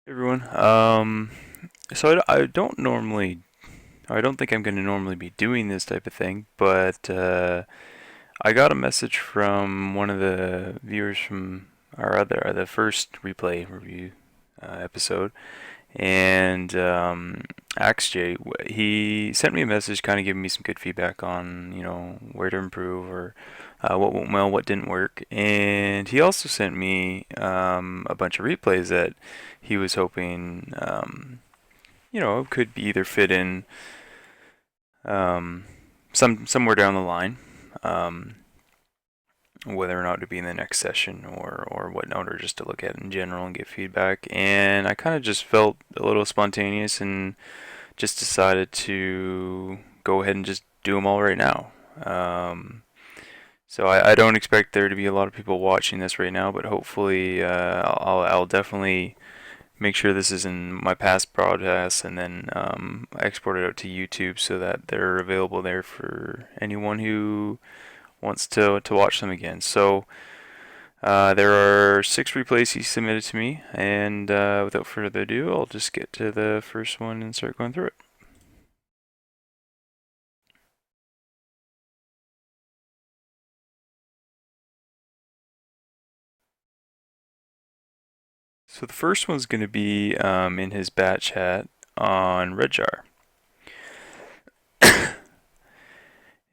Everyone. So I don't normally, or I don't think I'm going to normally be doing this type of thing, but I got a message from one of the viewers from the first replay review episode, and Axej, he sent me a message, kind of giving me some good feedback on, where to improve or what went well, what didn't work, and he also sent me a bunch of replays that he was hoping, could be either fit in somewhere down the line. Um, Whether or not to be in the next session or whatnot, or just to look at in general and get feedback. And I kind of just felt a little spontaneous and just decided to go ahead and just do them all right now. So I don't expect there to be a lot of people watching this right now, but hopefully I'll definitely make sure this is in my past broadcasts and then export it out to YouTube so that they're available there for anyone who wants to watch them again. So there are 6 replays he submitted to me, and without further ado, I'll just get to the first one and start going through it. So the first one's going to be in his bat chat on Red Jar.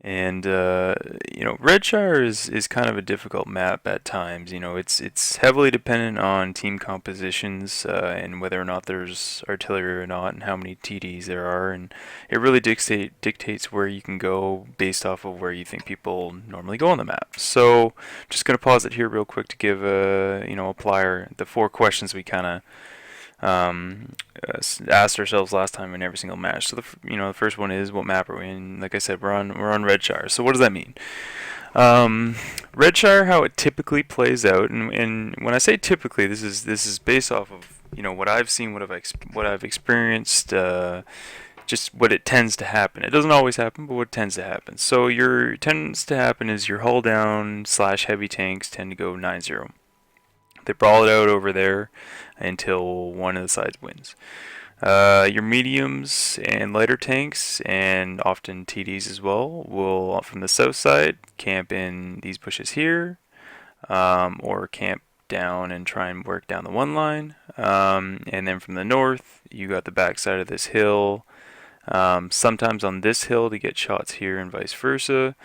And Redshire is kind of a difficult map at times. It's heavily dependent on team compositions and whether or not there's artillery or not, and how many TDs there are, and it really dictates where you can go based off of where you think people normally go on the map. So, just gonna pause it here real quick to give apply the 4 questions we kind of asked ourselves last time in every single match. So the first one is, what map are we in? Like I said, we're on Redshire. So what does that mean? Redshire, how it typically plays out, and when I say typically, this is based off of what I've seen, what I've experienced, just what it tends to happen. It doesn't always happen, but what tends to happen. So tends to happen is your hull down / heavy tanks tend to go 9-0. They brawl it out over there until one of the sides wins. Your mediums and lighter tanks, and often TDs as well, will, from the south side, camp in these bushes here, or camp down and try and work down the one line. And then from the north, you got the back side of this hill. Sometimes on this hill to get shots here and vice versa.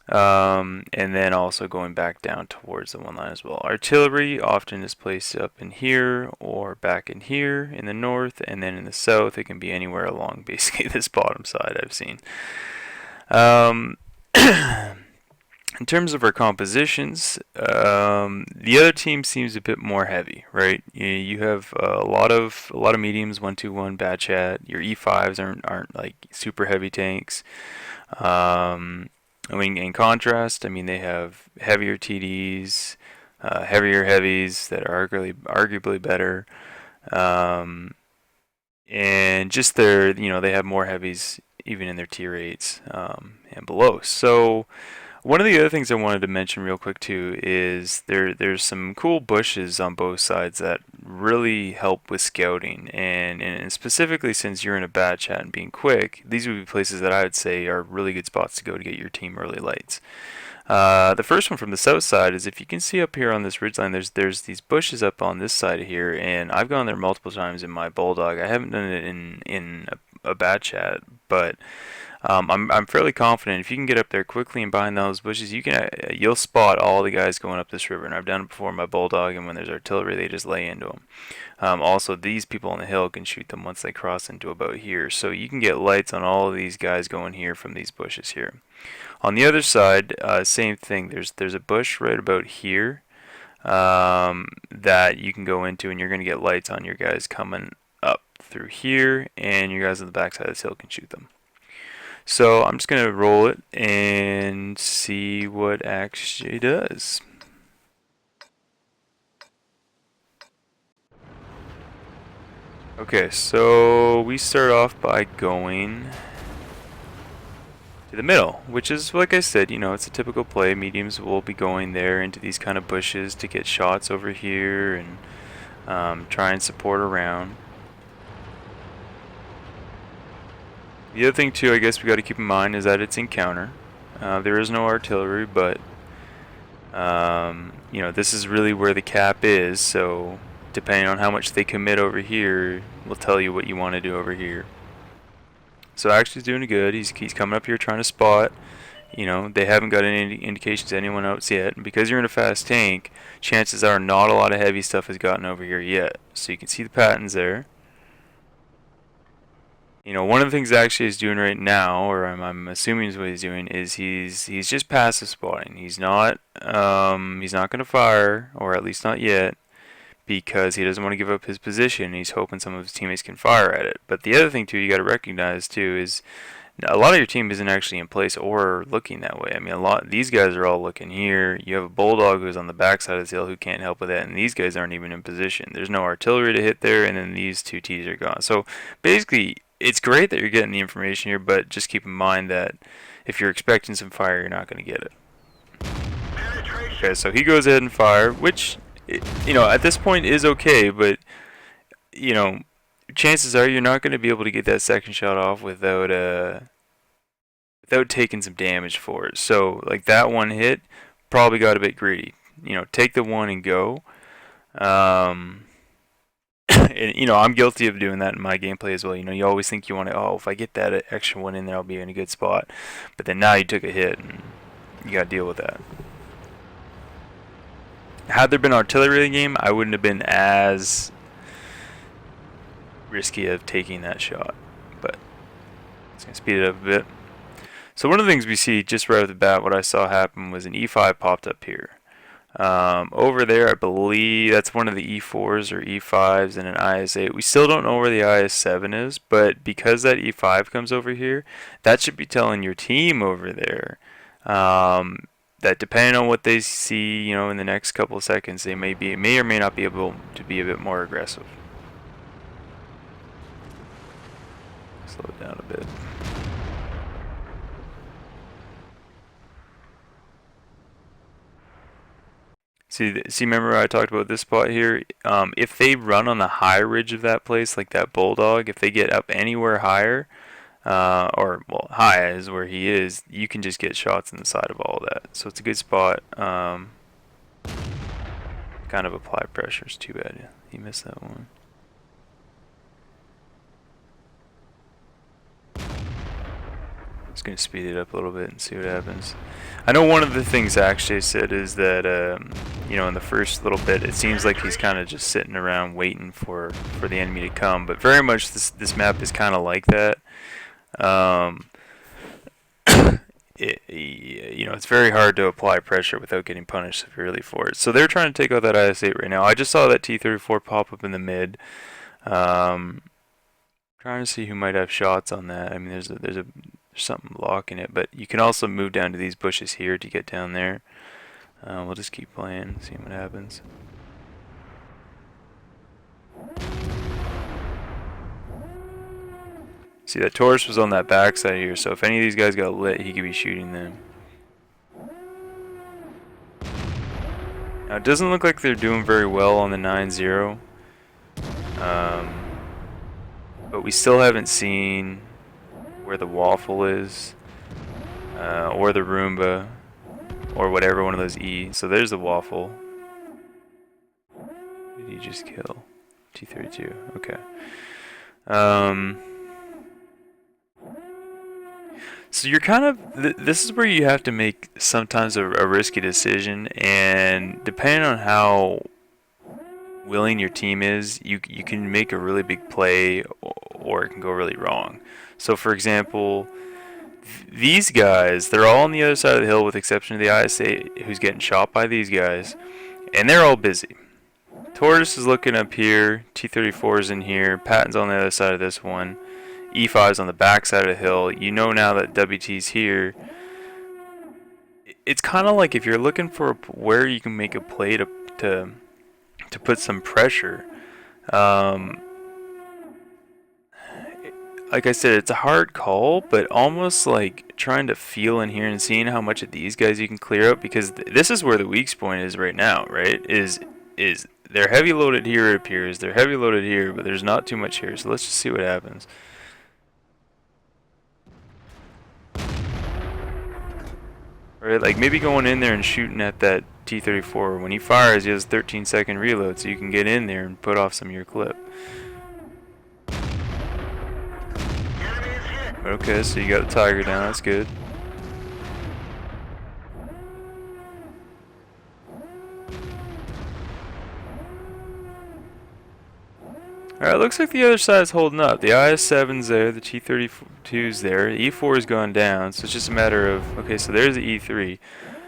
And then also going back down towards the one line as well. Artillery often is placed up in here or back in here in the north, and then in the south it can be anywhere along basically this bottom side I've seen. In terms of our compositions, the other team seems a bit more heavy, right? You have a lot of mediums, 1-2-1, bad chat. Your E5s aren't like super heavy tanks. In contrast, they have heavier TDs, heavier heavies that are arguably better, and just they have more heavies even in their tier 8s and below. So one of the other things I wanted to mention real quick too is there's some cool bushes on both sides that really help with scouting, and specifically since you're in a bad chat and being quick, these would be places that I would say are really good spots to go to get your team early lights. The first one from the south side is, if you can see up here on this ridgeline, there's these bushes up on this side here, and I've gone there multiple times in my bulldog. I haven't done it in a bad chat, but I'm fairly confident if you can get up there quickly and behind those bushes, you'll spot all the guys going up this river. And I've done it before in my bulldog, and when there's artillery, they just lay into them. Also, these people on the hill can shoot them once they cross into about here, so you can get lights on all of these guys going here from these bushes here. On the other side, same thing. There's a bush right about here that you can go into, and you're going to get lights on your guys coming up through here, and your guys on the back side of this hill can shoot them. So I'm just going to roll it and see what Axej does. Okay, so we start off by going to the middle, which is, like I said, it's a typical play. Mediums will be going there into these kind of bushes to get shots over here, and Try and support around. The other thing too, I guess we got to keep in mind is that it's in counter. There is no artillery, but you know, this is really where the cap is. So depending on how much they commit over here, will tell you what you want to do over here. So Axej's doing good. He's coming up here trying to spot. You know, they haven't got any indications to anyone else yet. And because you're in a fast tank, chances are not a lot of heavy stuff has gotten over here yet. So you can see the patterns there. You know, one of the things Axej is doing right now, or I'm assuming is what he's doing, is he's just passive spotting. He's not going to fire, or at least not yet, because he doesn't want to give up his position. He's hoping some of his teammates can fire at it. But the other thing too, you got to recognize too, is a lot of your team isn't actually in place or looking that way. I mean, these guys are all looking here. You have a bulldog who's on the backside of the hill who can't help with that, and these guys aren't even in position. There's no artillery to hit there, and then these two T's are gone. So basically, it's great that you're getting the information here, but just keep in mind that if you're expecting some fire, you're not going to get it. Okay, so he goes ahead and fire, which, you know, at this point is okay, but, you know, chances are you're not going to be able to get that second shot off without taking some damage for it. So, like, that one hit probably got a bit greedy. You know, take the one and go. And, you know, I'm guilty of doing that in my gameplay as well. You know, you always think you want to, oh, if I get that extra one in there, I'll be in a good spot. But then now you took a hit, and you got to deal with that. Had there been artillery in the game, I wouldn't have been as risky of taking that shot. But it's going to speed it up a bit. So one of the things we see just right off the bat, what I saw happen was an E5 popped up here. Over there, I believe that's one of the E4s or E5s and an IS8. We still don't know where the IS7 is, but because that E5 comes over here, that should be telling your team over there that depending on what they see, you know, in the next couple of seconds, they may or may not be able to be a bit more aggressive. Slow it down a bit. See, remember I talked about this spot here? If they run on the high ridge of that place, like that bulldog, if they get up anywhere higher, or, well, high is where he is, you can just get shots in the side of all of that. So it's a good spot. Kind of apply pressure. It's too bad he missed that one. Just going to speed it up a little bit and see what happens. I know one of the things Axej said is that, you know, in the first little bit, it seems like he's kind of just sitting around waiting for the enemy to come. But very much this map is kind of like that. You know, it's very hard to apply pressure without getting punished severely for it. So they're trying to take out that IS-8 right now. I just saw that T-34 pop up in the mid. Trying to see who might have shots on that. I mean, there's something blocking it, but you can also move down to these bushes here to get down there. We'll just keep playing, see what happens. See, that Taurus was on that backside here, so if any of these guys got lit, he could be shooting them. Now, it doesn't look like they're doing very well on the 9-0. But we still haven't seen where the waffle is, or the Roomba, or whatever one of those E. So there's the waffle. Did he just kill? T-32, okay. So you're kind of, this is where you have to make sometimes a risky decision, and depending on how willing your team is, you can make a really big play, or it can go really wrong. So for example, these guys, they're all on the other side of the hill with the exception of the IS-8 who's getting shot by these guys, and they're all busy. Taurus is looking up here, T-34's in here, Patton's on the other side of this one, E5's on the back side of the hill. You know now that WT's here. It's kind of like if you're looking for where you can make a play to put some pressure. Like I said, it's a hard call, but almost like trying to feel in here and seeing how much of these guys you can clear up, because this is where the weak point is right now, right? Is they're heavy loaded here. It appears they're heavy loaded here, but there's not too much here. So let's just see what happens. Right, like maybe going in there and shooting at that T-34. When he fires, he has a 13-second reload, so you can get in there and put off some of your clip. Okay, so you got the Tiger down. That's good. Alright, looks like the other side's holding up. The IS-7's there, the T-32's there, the E-4's gone down, so it's just a matter of, okay, so there's the E-3.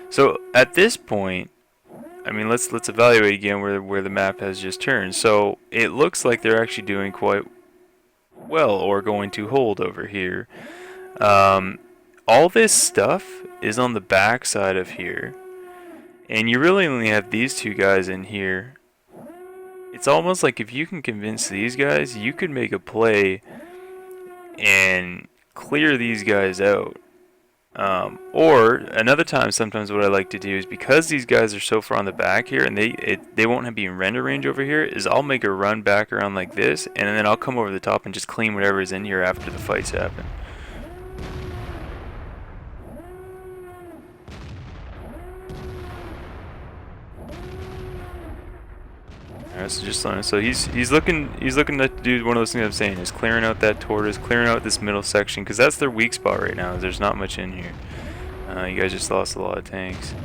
So at this point, I mean, let's evaluate again where the map has just turned. So it looks like they're actually doing quite well, or going to hold over here. All this stuff is on the back side of here, and you really only have these two guys in here. It's almost like if you can convince these guys, you could make a play and clear these guys out. Or another time, sometimes what I like to do is, because these guys are so far on the back here and they won't be in render range over here, is I'll make a run back around like this, and then I'll come over the top and just clean whatever is in here after the fights happen. Alright, so just so he's looking to do one of those things I'm saying, is clearing out that tortoise, clearing out this middle section, because that's their weak spot right now. There's not much in here. You guys just lost a lot of tanks,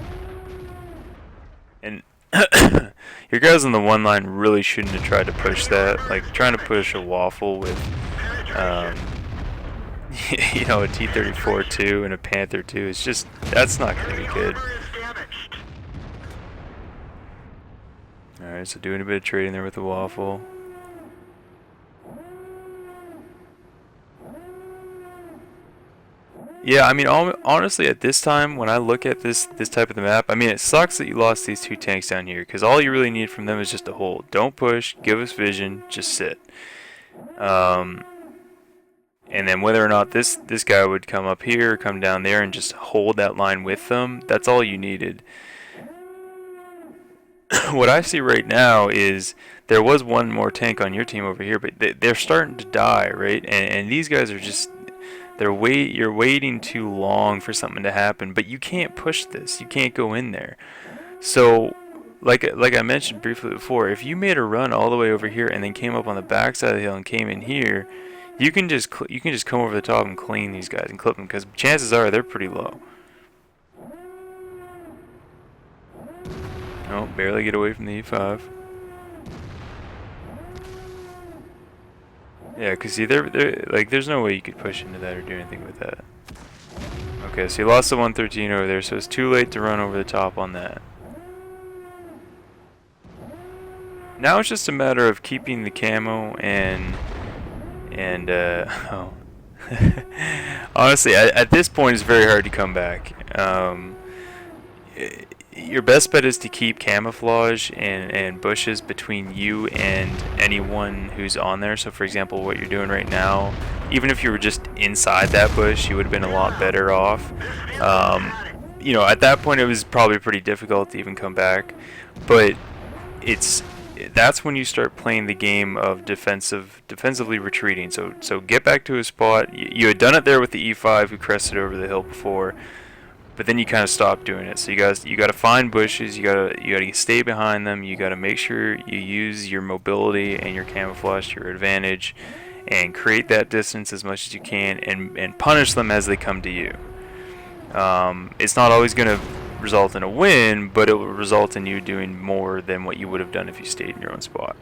and your guys on the one line really shouldn't have tried to push that. Like trying to push a waffle with, you know, a T-34 2 and a Panther 2. It's just, that's not going to be good. Alright, so doing a bit of trading there with the waffle. Yeah, I mean, honestly, at this time, when I look at this type of the map, I mean, it sucks that you lost these two tanks down here, because all you really need from them is just to hold. Don't push, give us vision, just sit. And then whether or not this guy would come up here or come down there and just hold that line with them, that's all you needed. What I see right now is there was one more tank on your team over here, but they're starting to die, right? And these guys are just, you're waiting too long for something to happen, but you can't push this. You can't go in there. So like I mentioned briefly before, if you made a run all the way over here and then came up on the back side of the hill and came in here, you can just come over the top and clean these guys and clip them, because chances are they're pretty low. Oh, barely get away from the E5. Yeah, because see, they're like, there's no way you could push into that or do anything with that. Okay, so you lost the 113 over there, so it's too late to run over the top on that. Now it's just a matter of keeping the camo and oh. Honestly, at this point, it's very hard to come back. Your best bet is to keep camouflage and bushes between you and anyone who's on there. So for example, what you're doing right now, even if you were just inside that bush, you would have been a lot better off. You know, at that point it was probably pretty difficult to even come back, but that's when you start playing the game of defensively retreating. So get back to a spot. You had done it there with the E5 who crested over the hill before, but then you kind of stopped doing it. So you got to find bushes. You got to stay behind them. You got to make sure you use your mobility and your camouflage to your advantage, and create that distance as much as you can, and punish them as they come to you. It's not always going to result in a win, but it will result in you doing more than what you would have done if you stayed in your own spot.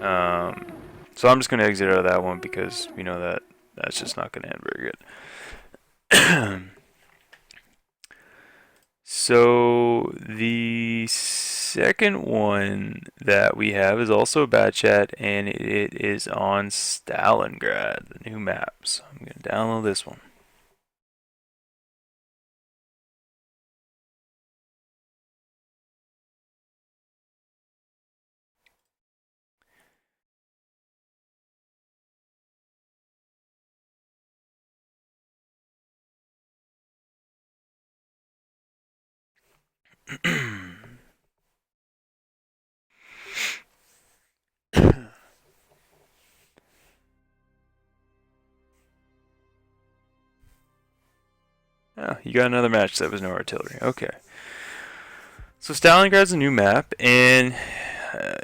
So I'm just going to exit out of that one, because we know that that's just not going to end very good. So the second one that we have is also a bad chat, and it is on Stalingrad, the new map. So I'm going to download this one. Oh, you got another match that was no artillery. Okay. So Stalingrad's a new map, and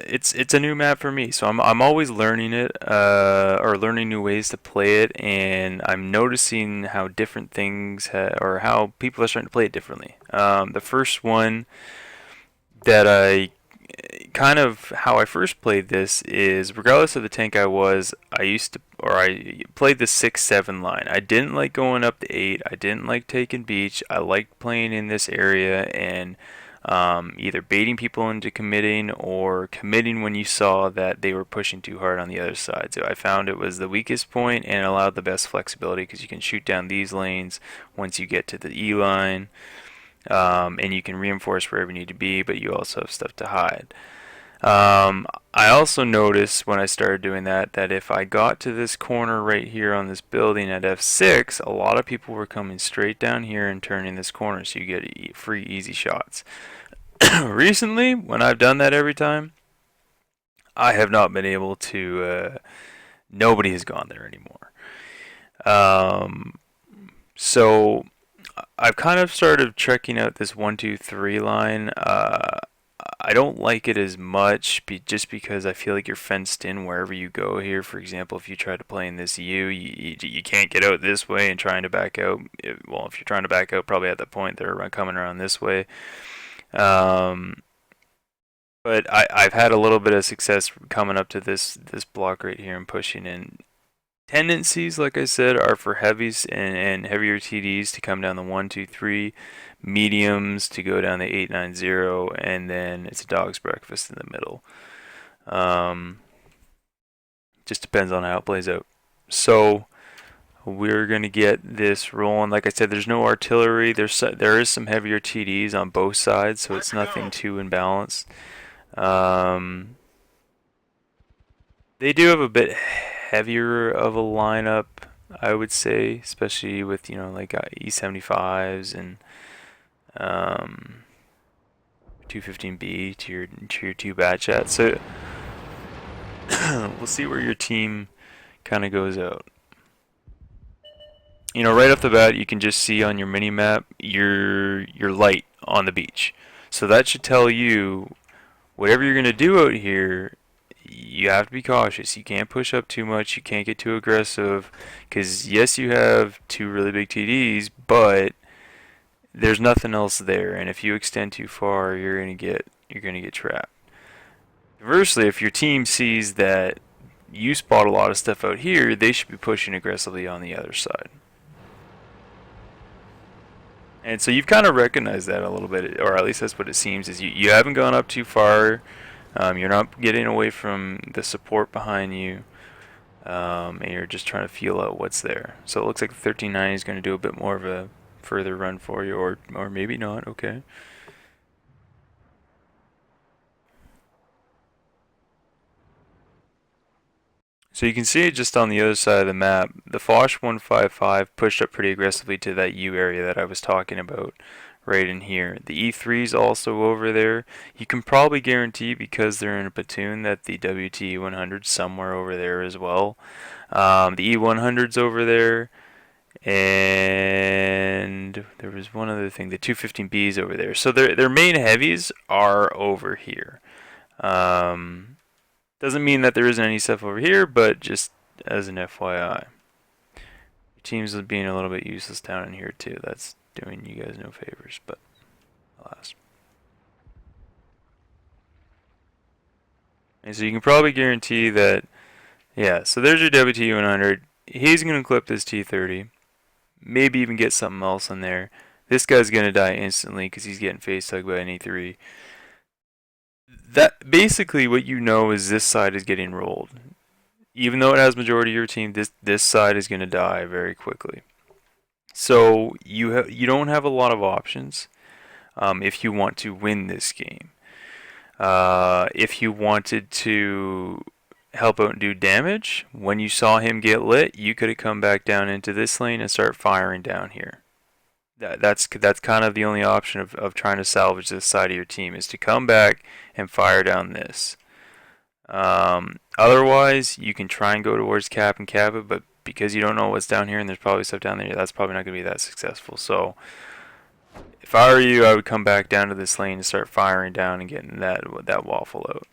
it's a new map for me. So I'm always learning it, or learning new ways to play it, and I'm noticing how different things or how people are starting to play it differently. The first one that I kind of how I first played this is regardless of the tank I used to, or I played the 6-7 line. I didn't like going up to 8. I didn't like taking beach. I liked playing in this area and either baiting people into committing or committing when you saw that they were pushing too hard on the other side. So I found it was the weakest point and allowed the best flexibility because you can shoot down these lanes once you get to the E line. And you can reinforce wherever you need to be, but you also have stuff to hide. I also noticed when I started doing that if I got to this corner right here on this building at F6, a lot of people were coming straight down here and turning this corner, so you get free easy shots. Recently, when I've done that every time, I have not been able to. Nobody has gone there anymore. So I've kind of started checking out this 1-2-3 line. I don't like it as much just because I feel like you're fenced in wherever you go here. For example, if you try to play in this you can't get out this way and trying to back out. Well, if you're trying to back out, probably at that point they're coming around this way. But I've had a little bit of success coming up to this block right here and pushing in. Tendencies, like I said, are for heavies and heavier TDs to come down the 1-2-3, mediums to go down the 8-9-0, and then it's a dog's breakfast in the middle. Just depends on how it plays out. So we're going to get this rolling. Like I said, there's no artillery. There is some heavier TDs on both sides, so it's nothing too imbalanced. They do have a bit heavier of a lineup, I would say, especially with like E75s and 215B to your two bad chats. So we'll see where your team kind of goes out. Right off the bat, you can just see on your mini map you're light on the beach. So that should tell you whatever you're gonna do out here. You have to be cautious. You can't push up too much. You can't get too aggressive. Because yes, you have two really big TDs, but there's nothing else there. And if you extend too far, you're gonna get trapped. Conversely, if your team sees that you spot a lot of stuff out here, they should be pushing aggressively on the other side. And so you've kind of recognized that a little bit, or at least that's what it seems. Is you haven't gone up too far. You're not getting away from the support behind you, and you're just trying to feel out what's there. So it looks like the 1390 is going to do a bit more of a further run for you, or maybe not. Okay. So you can see it just on the other side of the map. The Foch 155 pushed up pretty aggressively to that U area that I was talking about. Right in here. The E3 is also over there. You can probably guarantee because they're in a platoon that the WT 100's somewhere over there as well. The E100's over there, and there was one other thing. The 215B's over there. So their main heavies are over here. Doesn't mean that there isn't any stuff over here, but just as an FYI. Your team's being a little bit useless down in here too. That's doing you guys no favors, but alas. And so you can probably guarantee that, yeah, so there's your WT-100. He's going to clip this T-30, maybe even get something else in there. This guy's going to die instantly because he's getting face-tugged by an E3. That basically what you know is this side is getting rolled. Even though it has majority of your team, this side is going to die very quickly. So you don't have a lot of options if you want to win this game. If you wanted to help out and do damage, when you saw him get lit, you could have come back down into this lane and start firing down here. That's kind of the only option of trying to salvage this side of your team is to come back and fire down this. Otherwise, you can try and go towards cap and cap it, but because you don't know what's down here and there's probably stuff down there. That's probably not going to be that successful. So if I were you, I would come back down to this lane and start firing down and getting that waffle out.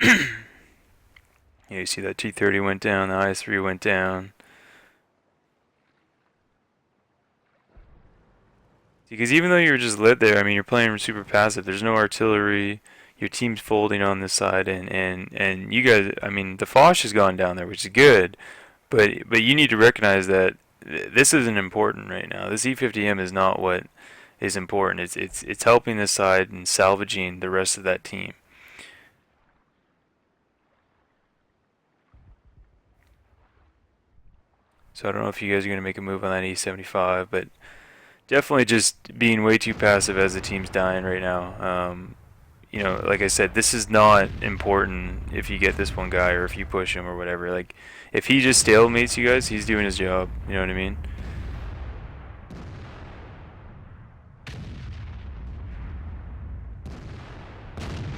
Yeah, you see that T30 went down, the IS-3 went down. Because even though you're just lit there, I mean, you're playing super passive. There's no artillery. Your team's folding on this side, and you guys, I mean, the Foch has gone down there, which is good. But you need to recognize that this isn't important right now. This E50M is not what is important. It's helping this side and salvaging the rest of that team. So I don't know if you guys are going to make a move on that E75, but definitely just being way too passive as the team's dying right now. You know, like I said, this is not important if you get this one guy or if you push him or whatever. Like, if he just stalemates you guys, he's doing his job. You know what I mean?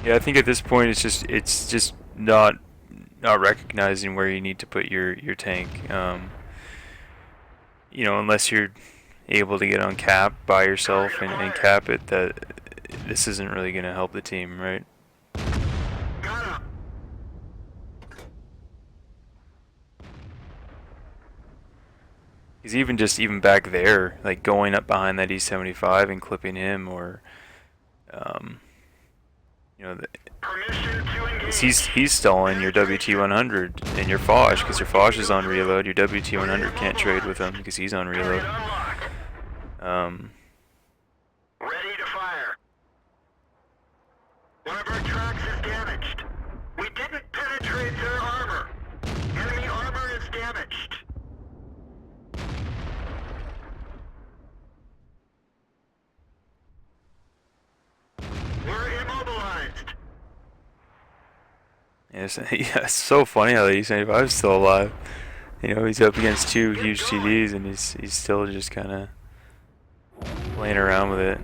Yeah, I think at this point it's just not recognizing where you need to put your tank. You know, unless you're able to get on cap by yourself and cap it, that this isn't really going to help the team, right? Because even back there, like going up behind that E75 and clipping him, or you know, he's stalling your WT100 and your Foch, because your Foch is on reload. Your WT100 can't trade with him because he's on reload. Ready to fire. One of our tracks is damaged. We didn't penetrate their armor. Enemy armor is damaged. We're immobilized. Yes, yeah, it's so funny how the E75 is still alive. You know, he's up against two huge TDs and he's still just kind of playing around with it.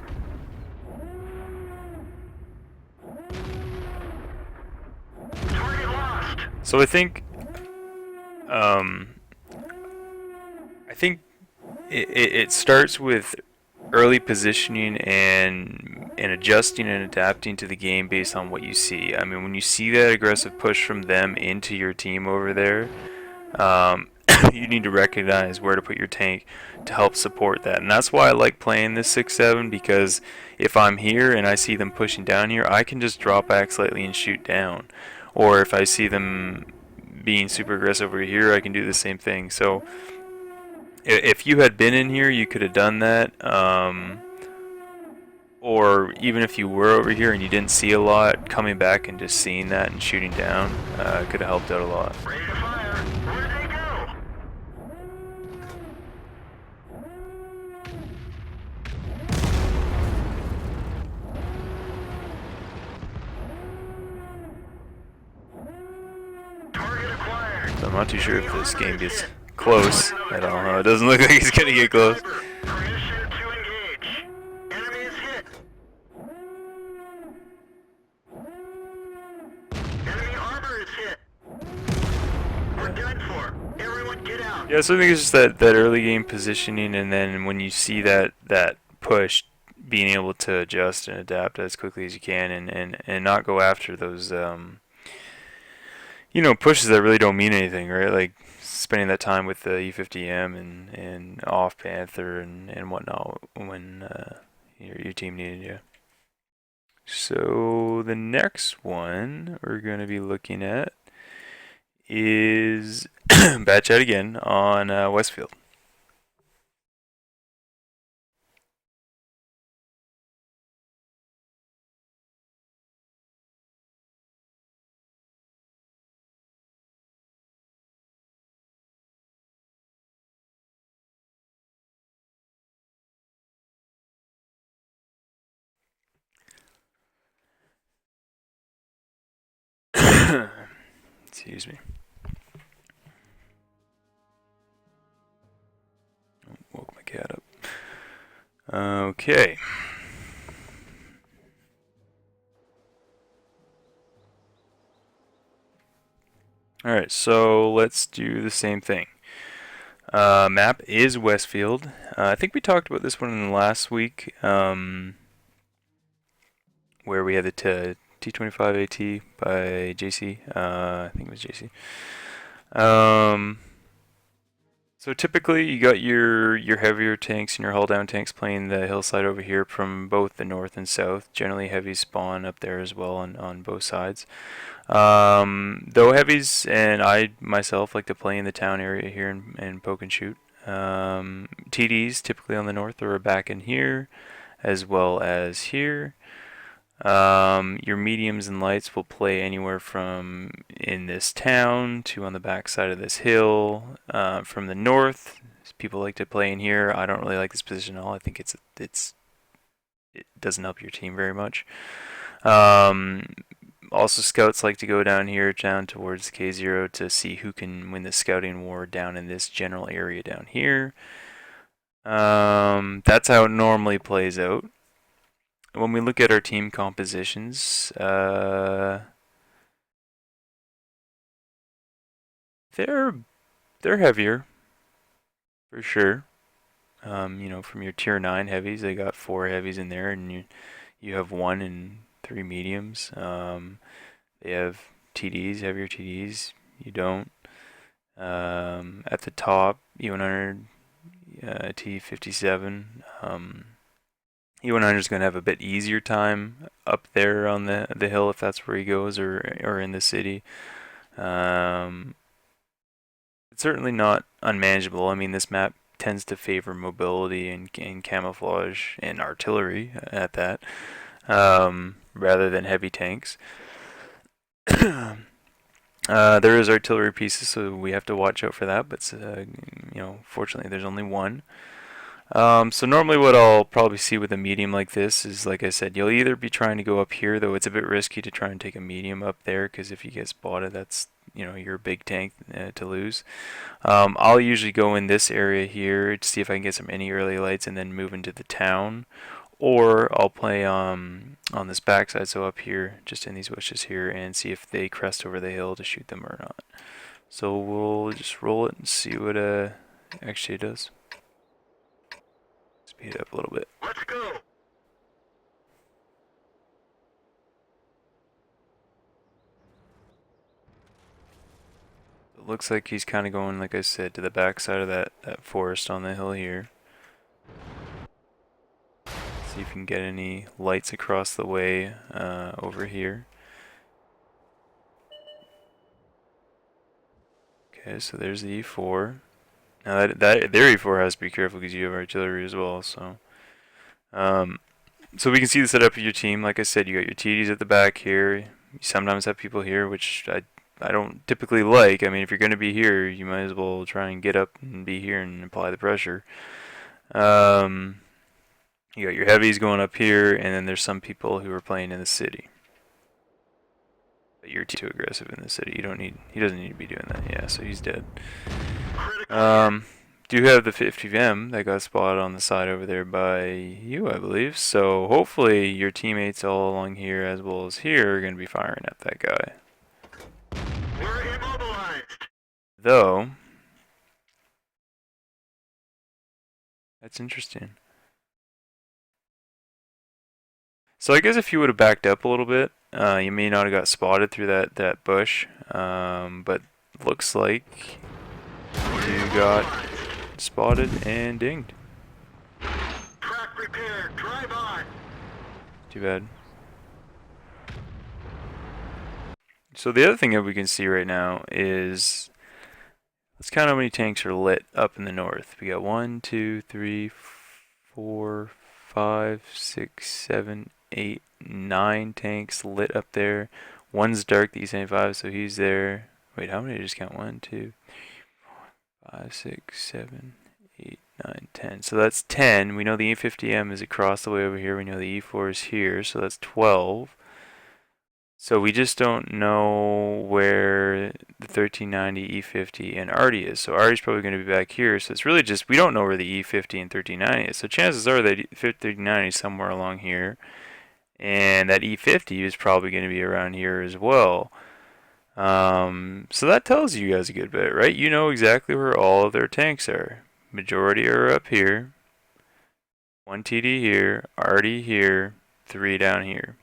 Target lost. So I think it starts with early positioning and adjusting and adapting to the game based on what you see. I mean, when you see that aggressive push from them into your team over there, you need to recognize where to put your tank to help support that. And that's why I like playing this 6-7, because if I'm here and I see them pushing down here, I can just drop back slightly and shoot down. Or if I see them being super aggressive over here, I can do the same thing. So if you had been in here, you could have done that. Or even if you were over here and you didn't see a lot, coming back and just seeing that and shooting down could have helped out a lot. Ready to fire. Where'd they go? Target acquired. So I'm not too sure if this game gets close at all. It doesn't look like it's going to get close. Permission to engage. Enemy is hit. Enemy armor is hit. We're done for. Everyone get out. Yeah, so I think it's just that early game positioning, and then when you see that push, being able to adjust and adapt as quickly as you can, and not go after those you know, pushes that really don't mean anything, right? Like spending that time with the E50M and off Panther and whatnot when your team needed you. So the next one we're going to be looking at is Bad Chat again on Westfield. Excuse me. Oh, woke my cat up. Okay. Alright, so let's do the same thing. Map is Westfield. I think we talked about this one in the last week, where we had the T25 AT by JC. I think it was JC. Um, so typically, you got your heavier tanks and your hull down tanks playing the hillside over here from both the north and south. Generally, heavies spawn up there as well on both sides. Though heavies and I myself like to play in the town area here and poke and shoot. TDs typically on the north or back in here, as well as here. Your mediums and lights will play anywhere from in this town to on the back side of this hill. From the north, people like to play in here. I don't really like this position at all. I think it doesn't help your team very much. Um, Also, scouts like to go down here, down towards K0 to see who can win the scouting war down in this general area down here. That's how it normally plays out. When we look at our team compositions, they're heavier for sure. From your tier 9 heavies, they got 4 heavies in there, and you have 1 and 3 mediums. They have TDs, heavier TDs. You don't. At the top, E100, T57. E100 is going to have a bit easier time up there on the hill if that's where he goes, or in the city. It's certainly not unmanageable. I mean, this map tends to favor mobility and camouflage and artillery at that, rather than heavy tanks. There is artillery pieces, so we have to watch out for that. But fortunately, there's only one. So normally, what I'll probably see with a medium like this is, like I said, you'll either be trying to go up here, though it's a bit risky to try and take a medium up there, because if you get spotted, that's you're a big tank to lose. I'll usually go in this area here to see if I can get any early lights, and then move into the town. Or I'll play on this backside, so up here, just in these bushes here, and see if they crest over the hill to shoot them or not. So we'll just roll it and see what Axej does. Speed it up a little bit. Let's go. It looks like he's kind of going, like I said, to the backside of that forest on the hill here. See if you can get any lights across the way over here. Okay, so there's the E4. Now their E4 has to be careful because you have artillery as well. So we can see the setup of your team. Like I said, you got your TDs at the back here. You sometimes have people here, which I don't typically like. I mean, if you're going to be here, you might as well try and get up and be here and apply the pressure. You got your heavies going up here, and then there's some people who are playing in the city. But you're too aggressive in the city. He doesn't need to be doing that. Yeah, so he's dead. Do have the 50M that got spotted on the side over there by you, I believe. So hopefully your teammates all along here as well as here are going to be firing at that guy. We're immobilized. Though, that's interesting. So I guess if you would have backed up a little bit, you may not have got spotted through that bush. But looks like you got spotted and dinged. Track repaired. Drive on. Too bad. So the other thing that we can see right now is, let's count how many tanks are lit up in the north. We got 1, 2, 3, 4, 5, 6, 7, 8, 9 tanks lit up there. One's dark, the E75, so he's there. Wait, how many did I just count? 1, 2, 5, 6, 7, 8, 9, 10. So that's 10. We know the E50M is across the way over here. We know the E4 is here, so that's 12. So we just don't know where the 1390, E50, and Artie is. So Artie's probably going to be back here. So it's really just, we don't know where the E50 and 1390 is. So chances are that 1390 is somewhere along here. And that E50 is probably going to be around here as well. So that tells you guys a good bit, right? You know exactly where all of their tanks are. Majority are up here. 1 TD here, RD here, 3 down here.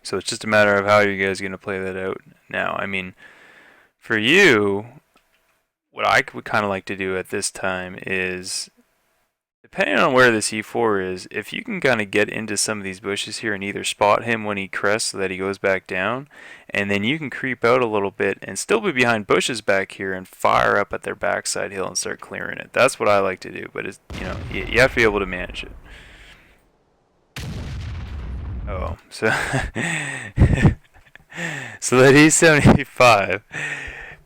So it's just a matter of how you guys are going to play that out now. I mean, for you, what I would kind of like to do at this time is, depending on where this E4 is, if you can kind of get into some of these bushes here and either spot him when he crests so that he goes back down, and then you can creep out a little bit and still be behind bushes back here and fire up at their backside hill and start clearing it. That's what I like to do, but it's, you have to be able to manage it. Oh, so so that E75,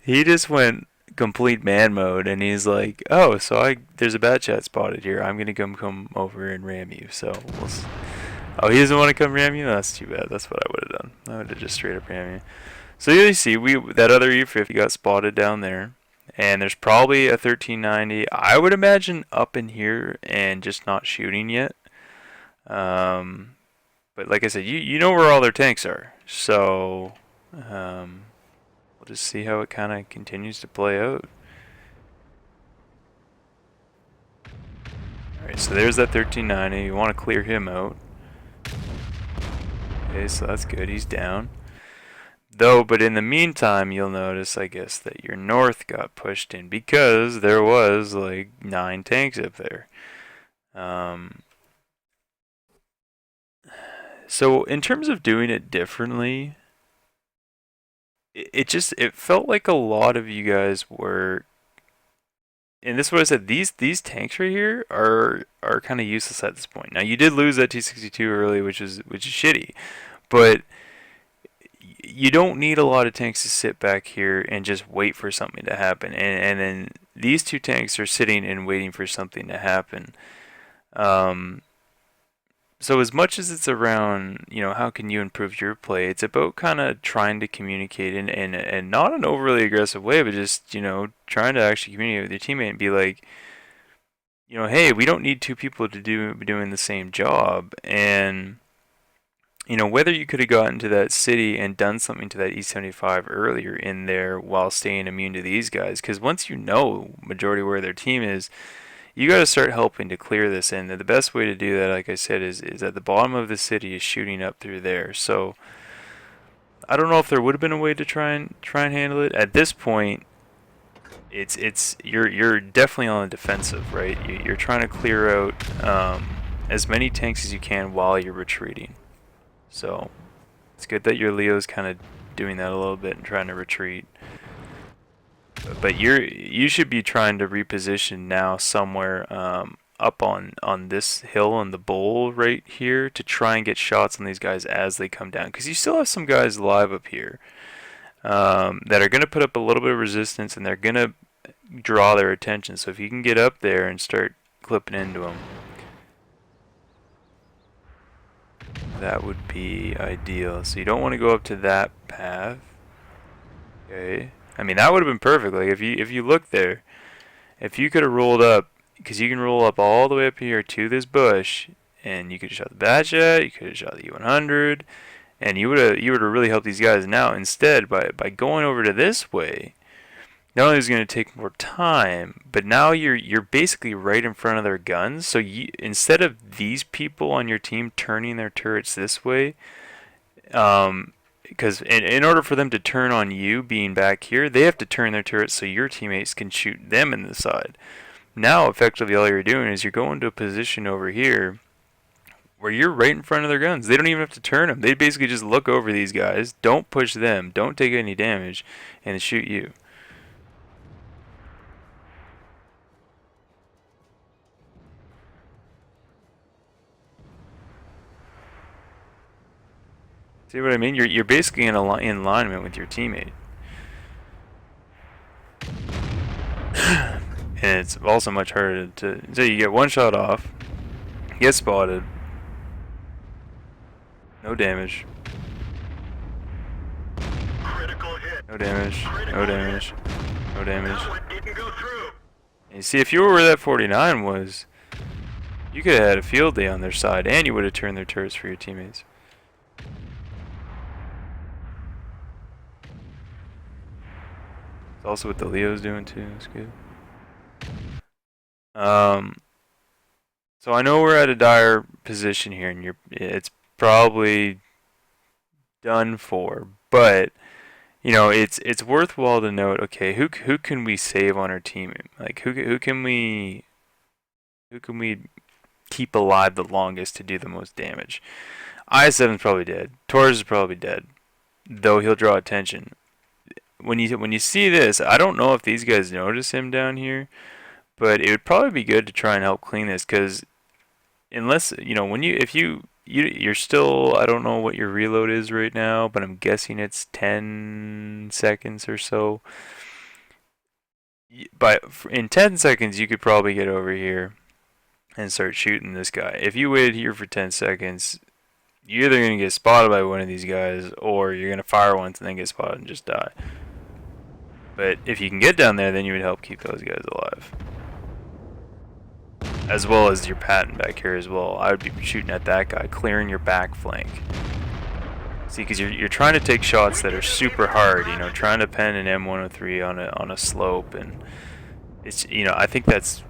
he just went complete man mode, and he's like, "Oh, so there's a bat chat spotted here. I'm gonna come over and ram you." So oh, he doesn't want to come ram you. That's too bad. That's what I would have done. I would have just straight up ram you. So you see, that other E50 got spotted down there, and there's probably a 1390. I would imagine up in here and just not shooting yet. But like I said, you know where all their tanks are, so we'll just see how it kind of continues to play out. Alright, so there's that 1390. You want to clear him out. Okay, so that's good. He's down. Though, but in the meantime, you'll notice, I guess, that your north got pushed in because there was like 9 tanks up there. So in terms of doing it differently, it felt like a lot of you guys were, and this is what I said, these tanks right here are kind of useless at this point. Now you did lose that T62 early, which is shitty, but you don't need a lot of tanks to sit back here and just wait for something to happen. And then these 2 tanks are sitting and waiting for something to happen. So as much as it's around, how can you improve your play, it's about kind of trying to communicate in not an overly aggressive way, but just, trying to actually communicate with your teammate and be like, hey, we don't need 2 people to be doing the same job. And, whether you could have gotten to that city and done something to that E75 earlier in there while staying immune to these guys, because once you know majority where their team is, you got to start helping to clear this. And the best way to do that, like I said, is at the bottom of the city is shooting up through there. So I don't know if there would have been a way to try and handle it. At this point, you're definitely on the defensive, right? You're trying to clear out as many tanks as you can while you're retreating. So it's good that your Leo's kind of doing that a little bit and trying to retreat. But you should be trying to reposition now somewhere up on this hill on the bowl right here to try and get shots on these guys as they come down, because you still have some guys live up here that are going to put up a little bit of resistance, and they're going to draw their attention. So if you can get up there and start clipping into them, that would be ideal. So you don't want to go up to that path. Okay. I mean, that would have been perfect. Like if you look there, if you could have rolled up, because you can roll up all the way up here to this bush, and you could have shot the Batchat, you could have shot the U100, and you would have really helped these guys. Now instead, by going over to this way, not only is it going to take more time, but now you're basically right in front of their guns. So instead of these people on your team turning their turrets this way, because in order for them to turn on you being back here, they have to turn their turrets so your teammates can shoot them in the side. Now, effectively, all you're doing is you're going to a position over here where you're right in front of their guns. They don't even have to turn them. They basically just look over these guys, don't push them, don't take any damage, and shoot you. See what I mean? You're basically in alignment with your teammate. And it's also much harder to... So you get one shot off, get spotted, no damage, Critical hit. no damage, no damage, no damage. That one didn't go through. And you see, if you were where that 49 was, you could have had a field day on their side, and you would have turned their turrets for your teammates. also what the Leo's doing too. It's good. Um, so I know we're at a dire position here, and it's probably done for. But it's worthwhile to note. Okay, who can we save on our team? Like who can we keep alive the longest to do the most damage? I7's probably dead. Torres is probably dead, though he'll draw attention. When you see this, I don't know if these guys notice him down here, but it would probably be good to try and help clean this because unless when you if you're still, I don't know what your reload is right now, but I'm guessing it's 10 seconds or so. But in 10 seconds you could probably get over here and start shooting this guy. If you waited here for 10 seconds, you're either going to get spotted by one of these guys or you're going to fire once and then get spotted and just die. But if you can get down there, then you would help keep those guys alive. As well as your patent back here as well. I would be shooting at that guy, clearing your back flank. See, because you're trying to take shots that are super hard, trying to pen an M103 on a slope, and it's I think that's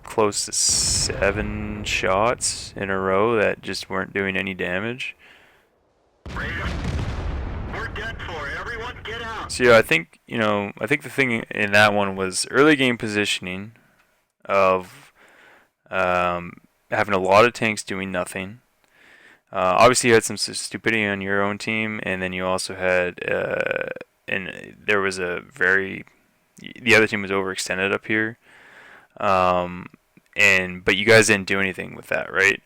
close to 7 shots in a row that just weren't doing any damage. We're done for. Everyone get out. So yeah, I think the thing in that one was early game positioning of having a lot of tanks doing nothing. Obviously, you had some stupidity on your own team, and then you also had, and there was the other team was overextended up here, but you guys didn't do anything with that, right?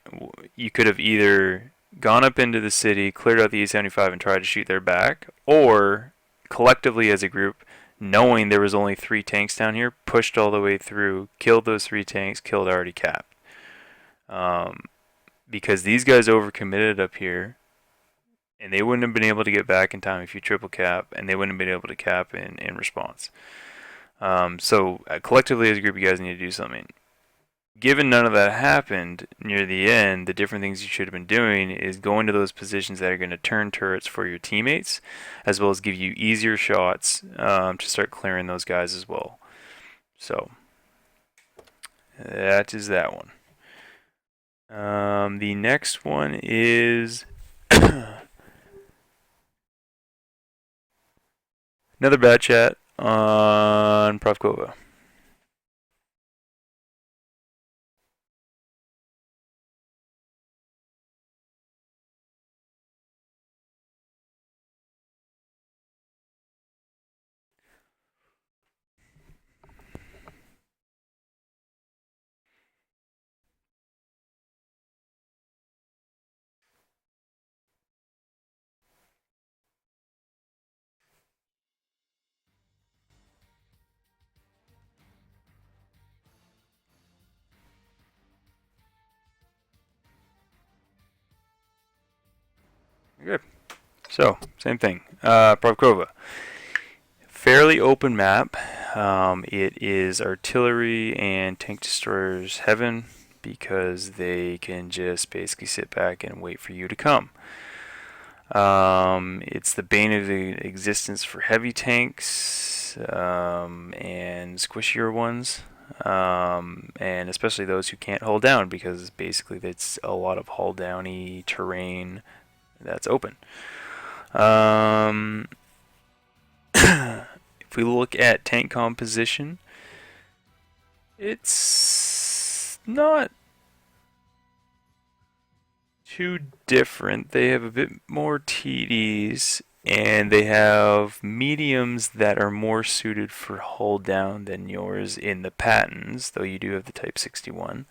You could have either gone up into the city, cleared out the E75, and tried to shoot their back, or collectively as a group, knowing there was only 3 tanks down here, pushed all the way through, killed those 3 tanks, killed already capped. Because these guys overcommitted up here, and they wouldn't have been able to get back in time if you triple cap, and they wouldn't have been able to cap in response. So collectively as a group, you guys need to do something. Given none of that happened near the end, the different things you should have been doing is going to those positions that are going to turn turrets for your teammates, as well as give you easier shots to start clearing those guys as well. So that is that one. The next one is another bad chat on Profkova. Good. So, same thing. Pravkova. Fairly open map. It is artillery and tank destroyers heaven because they can just basically sit back and wait for you to come. It's the bane of existence for heavy tanks and squishier ones. And especially those who can't hold down because basically it's a lot of hull downy terrain that's open. If we look at tank composition, it's not too different. They have a bit more TDs, and they have mediums that are more suited for hull down than yours in the patents, though you do have the Type 61.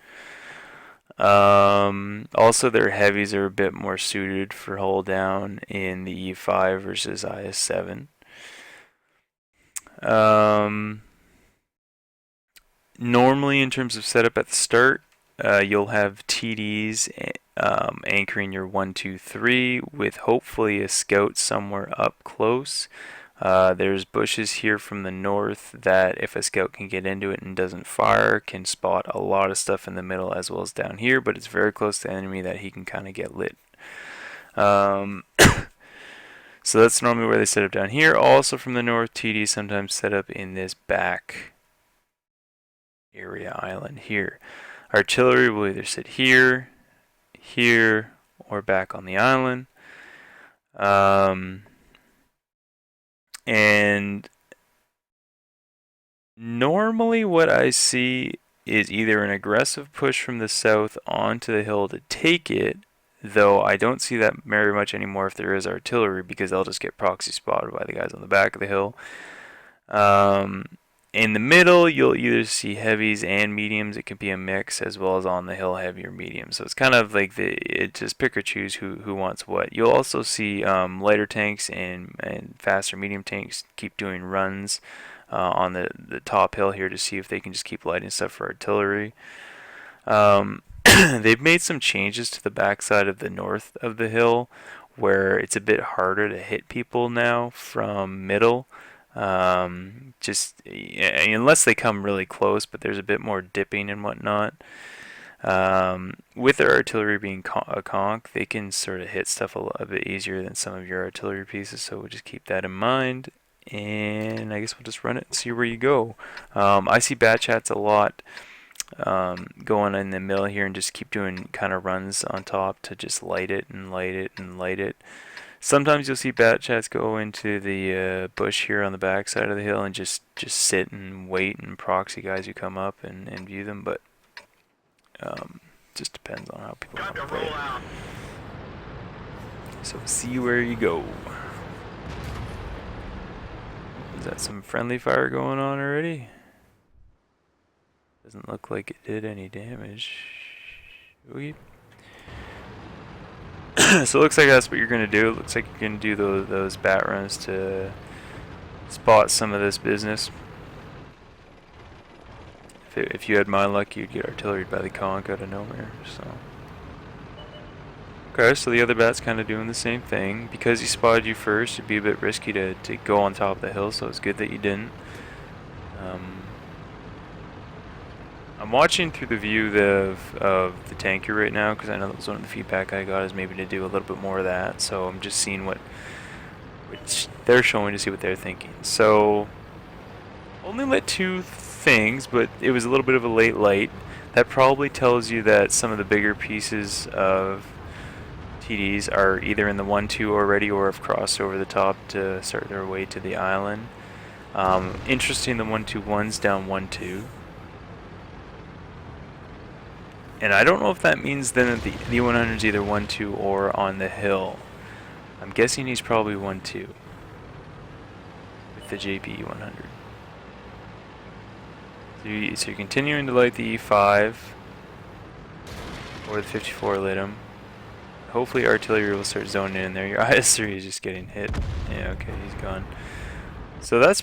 Also, their heavies are a bit more suited for hull down in the E5 versus IS7. Normally, in terms of setup at the start, you'll have TDs anchoring your 1, 2, 3 with hopefully a scout somewhere up close. There's bushes here from the north that if a scout can get into it and doesn't fire, can spot a lot of stuff in the middle as well as down here, but it's very close to the enemy that he can kind of get lit. So that's normally where they set up down here. Also from the north, TD sometimes set up in this back area island here. Artillery will either sit here, here, or back on the island. And normally what I see is either an aggressive push from the south onto the hill to take it, though I don't see that very much anymore if there is artillery, because they'll just get proxy spotted by the guys on the back of the hill. In the middle, you'll either see heavies and mediums. It could be a mix, as well as on the hill, heavy or medium. So it's kind of like it just pick or choose who wants what. You'll also see lighter tanks and faster medium tanks keep doing runs on the top hill here to see if they can just keep lighting stuff for artillery. They've made some changes to the backside of the north of the hill, where it's a bit harder to hit people now from middle. Just unless they come really close, but there's a bit more dipping and whatnot. With their artillery being a conch, they can sort of hit stuff a bit easier than some of your artillery pieces, so we'll just keep that in mind. And I guess we'll just run it and see where you go. I see bat chats a lot going in the middle here and just keep doing kind of runs on top to just light it and light it and light it. Sometimes you'll see bat chats go into the bush here on the back side of the hill and just sit and wait and proxy guys who come up and view them, but just depends on how people want to play it. So see where you go. Is that some friendly fire going on already? Doesn't look like it did any damage. Ooh. So it looks like that's what you're going to do. It looks like you're going to do those bat runs to spot some of this business. If you had my luck, you'd get artillery by the conch out of nowhere. So. Okay, so the other bat's kind of doing the same thing. Because he spotted you first, it'd be a bit risky to go on top of the hill, so it's good that you didn't. I'm watching through the view of the tanker right now, because I know that was one of the feedback I got, is maybe to do a little bit more of that. So I'm just seeing which they're showing to see what they're thinking. So only lit 2 things, but it was a little bit of a late light. That probably tells you that some of the bigger pieces of TDs are either in the 1-2 already or have crossed over the top to start their way to the island. Interesting, the 1-2-1's down 1-2. And I don't know if that means then that the 100's either 1-2 or on the hill. I'm guessing he's probably 1-2 with the JP 100. So you're continuing to light the E5 or the 54 lit him. Hopefully artillery will start zoning in there. Your IS-3 is just getting hit. Yeah, okay, he's gone. So that's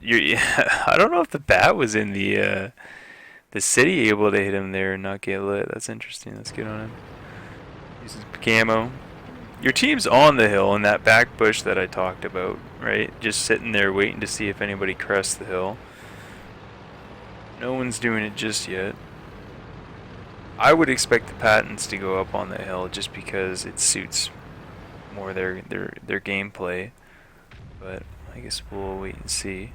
I don't know if the bat was in the city able to hit him there and not get lit. That's interesting. Let's get on him. Uses camo. Your team's on the hill in that back bush that I talked about, right? Just sitting there waiting to see if anybody crests the hill. No one's doing it just yet. I would expect the patents to go up on the hill just because it suits more their gameplay. But I guess we'll wait and see.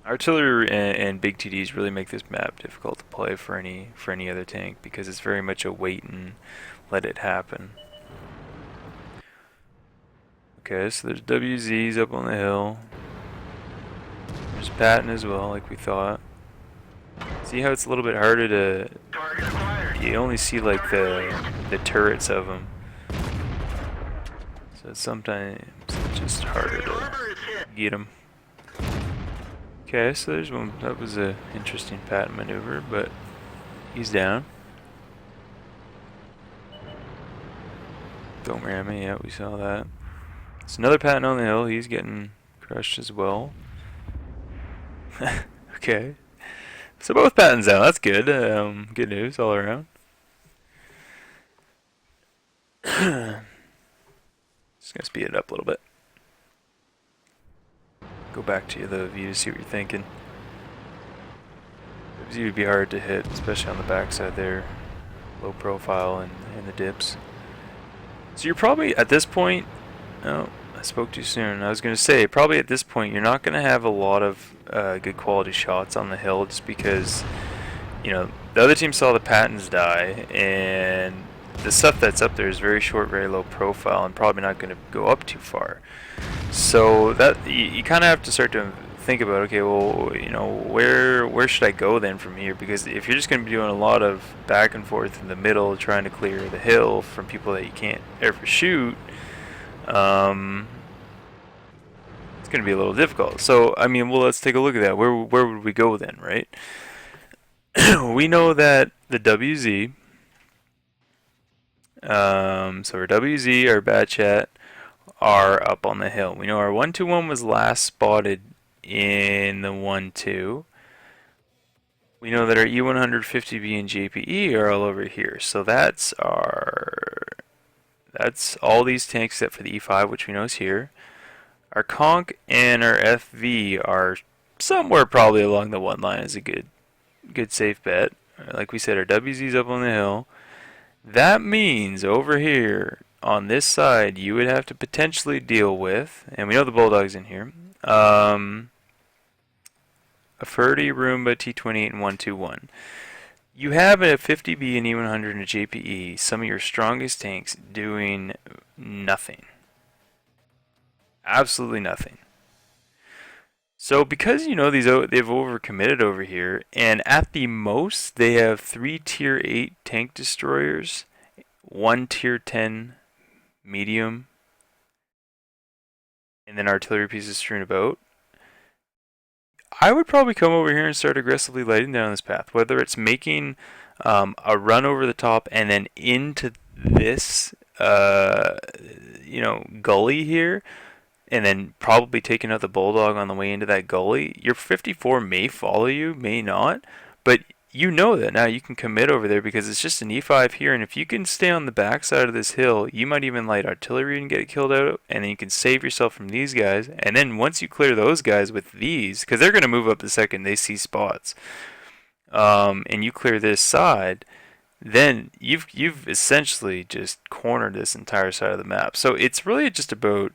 Artillery and big TDs really make this map difficult to play for any other tank, because it's very much a wait and let it happen. Okay, so there's WZs up on the hill. There's Patton as well, like we thought. See how it's a little bit harder to... You only see like the turrets of them. So sometimes it's just harder to get them. Okay, so there's one. That was a interesting Patton maneuver, but he's down. Don't ram me. Yeah, we saw that. It's another Patton on the hill. He's getting crushed as well. Okay. So both Pattons down. That's good. Good news all around. Just gonna speed it up a little bit. Go back to the view to see what you're thinking. The view would be hard to hit, especially on the backside there. Low profile and the dips. So you're probably at this point. Oh, I spoke too soon. I was going to say probably at this point you're not going to have a lot of good quality shots on the hill, just because the other team saw the patents die, and the stuff that's up there is very short, very low profile, and probably not going to go up too far. So that you kind of have to start to think about, okay, well, where should I go then from here? Because if you're just going to be doing a lot of back and forth in the middle, trying to clear the hill from people that you can't ever shoot, it's going to be a little difficult. So I mean, well, let's take a look at that. Where would we go then, right? We know that the WZ, so our WZ, our bat chat, are up on the hill. We know our 121 was last spotted in the 1-2. We know that our E150B and JPE are all over here. So that's all these tanks except for the E5, which we know is here. Our Conch and our FV are somewhere probably along the one line is a good safe bet. Like we said, our WZ's up on the hill. That means over here on this side you would have to potentially deal with, and we know the Bulldog's in here, a Ferdy, Roomba, T28, and 121. You have a 50B, an E100, and a JPE, some of your strongest tanks, doing nothing. Absolutely nothing. So because they've overcommitted over here, and at the most they have 3 tier 8 tank destroyers, 1 tier 10 medium, and then artillery pieces strewn about, I would probably come over here and start aggressively lighting down this path, whether it's making a run over the top and then into this gully here, and then probably taking out the Bulldog on the way into that gully. Your 54 may follow you, may not, but you know that now you can commit over there because it's just an E5 here, and if you can stay on the backside of this hill, you might even light artillery and get killed out, and then you can save yourself from these guys, and then once you clear those guys with these, because they're going to move up the second they see spots, and you clear this side, then you've essentially just cornered this entire side of the map. So it's really just about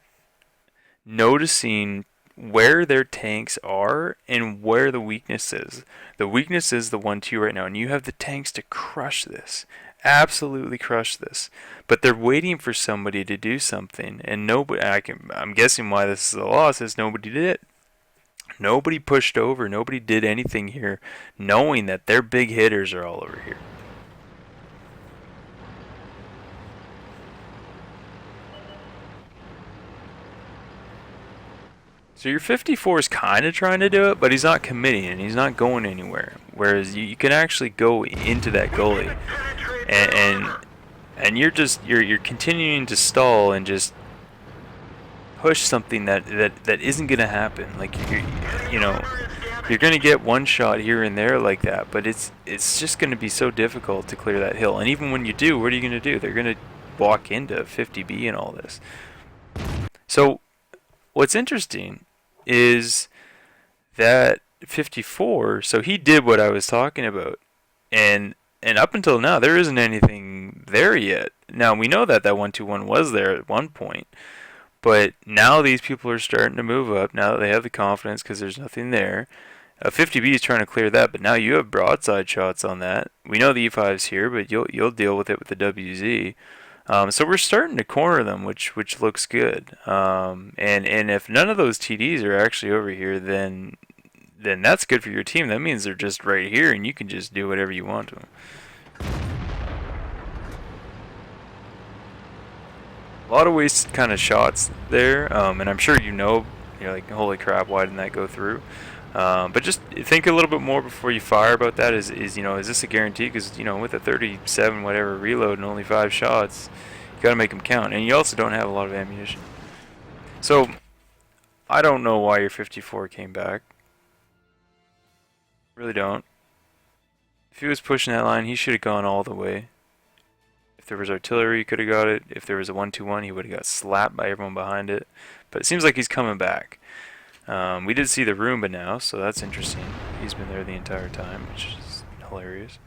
noticing where their tanks are and where the weakness is. The weakness is the 1-2 right now, and you have the tanks to crush this. Absolutely crush this. But they're waiting for somebody to do something, and I'm guessing why this is a loss is nobody did it. Nobody pushed over, nobody did anything here, knowing that their big hitters are all over here. So your 54 is kind of trying to do it, but he's not committing and he's not going anywhere. Whereas you can actually go into that gully, and you're continuing to stall and just push something that isn't gonna happen. Like you're gonna get one shot here and there like that, but it's just gonna be so difficult to clear that hill. And even when you do, what are you gonna do? They're gonna walk into 50B and all this. So what's interesting is that 54, so he did what I was talking about, and up until now there isn't anything there yet. Now we know that 121 was there at one point, but now these people are starting to move up now that they have the confidence because there's nothing there. 50B is trying to clear that, but now you have broadside shots on that. We know the E5's here, but you'll deal with it with the WZ. So we're starting to corner them, which looks good. And if none of those TDs are actually over here, then that's good for your team. That means they're just right here, and you can just do whatever you want to them. A lot of wasted kind of shots there, and I'm sure you're like, holy crap, why didn't that go through? But just think a little bit more before you fire about that. Is this a guarantee? Because with a 37 whatever reload and only 5 shots, you got to make them count, and you also don't have a lot of ammunition. So I don't know why your 54 came back. Really don't. If he was pushing that line, he should have gone all the way. If there was artillery, he could have got it. If there was a 121, he would have got slapped by everyone behind it. But it seems like he's coming back. We did see the Roomba now, so that's interesting. He's been there the entire time, which is hilarious.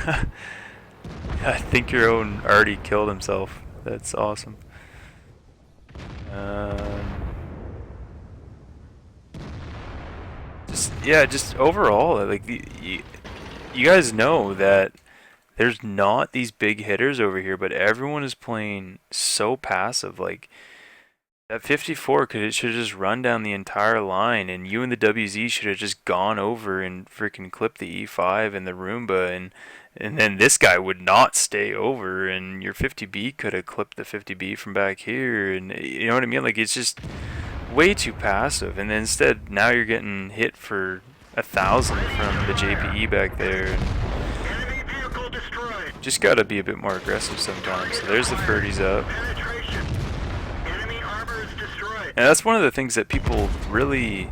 I think your own already killed himself. That's awesome. Um, just yeah, just overall, like you guys know that there's not these big hitters over here, but everyone is playing so passive. Like that 54 should have just run down the entire line, and you and the WZ should have just gone over and freaking clipped the E5 and the Roomba, and then this guy would not stay over, and your 50B could have clipped the 50B from back here, and you know what I mean? Like it's just way too passive, and then instead now you're getting hit for 1,000 from the JPE back there. Enemy vehicle destroyed. Just gotta be a bit more aggressive sometimes. So there's the 30s up. Penetration. Enemy armor is destroyed. And that's one of the things that people really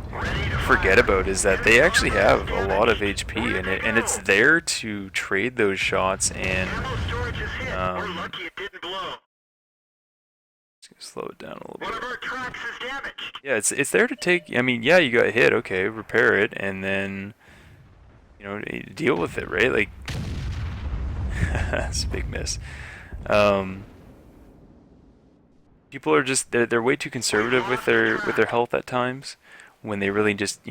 forget about is that they actually have a lot of HP, and it's there to trade those shots. And Ammo storage is hit. We're um, lucky it didn't blow. just gonna slow it down a little One bit. of our tracks is damaged. Yeah, it's there to take. I mean, yeah, you got hit. Okay, repair it, and then deal with it, right? Like that's a big miss. Um, People are just they're way too conservative with their health at times when they really just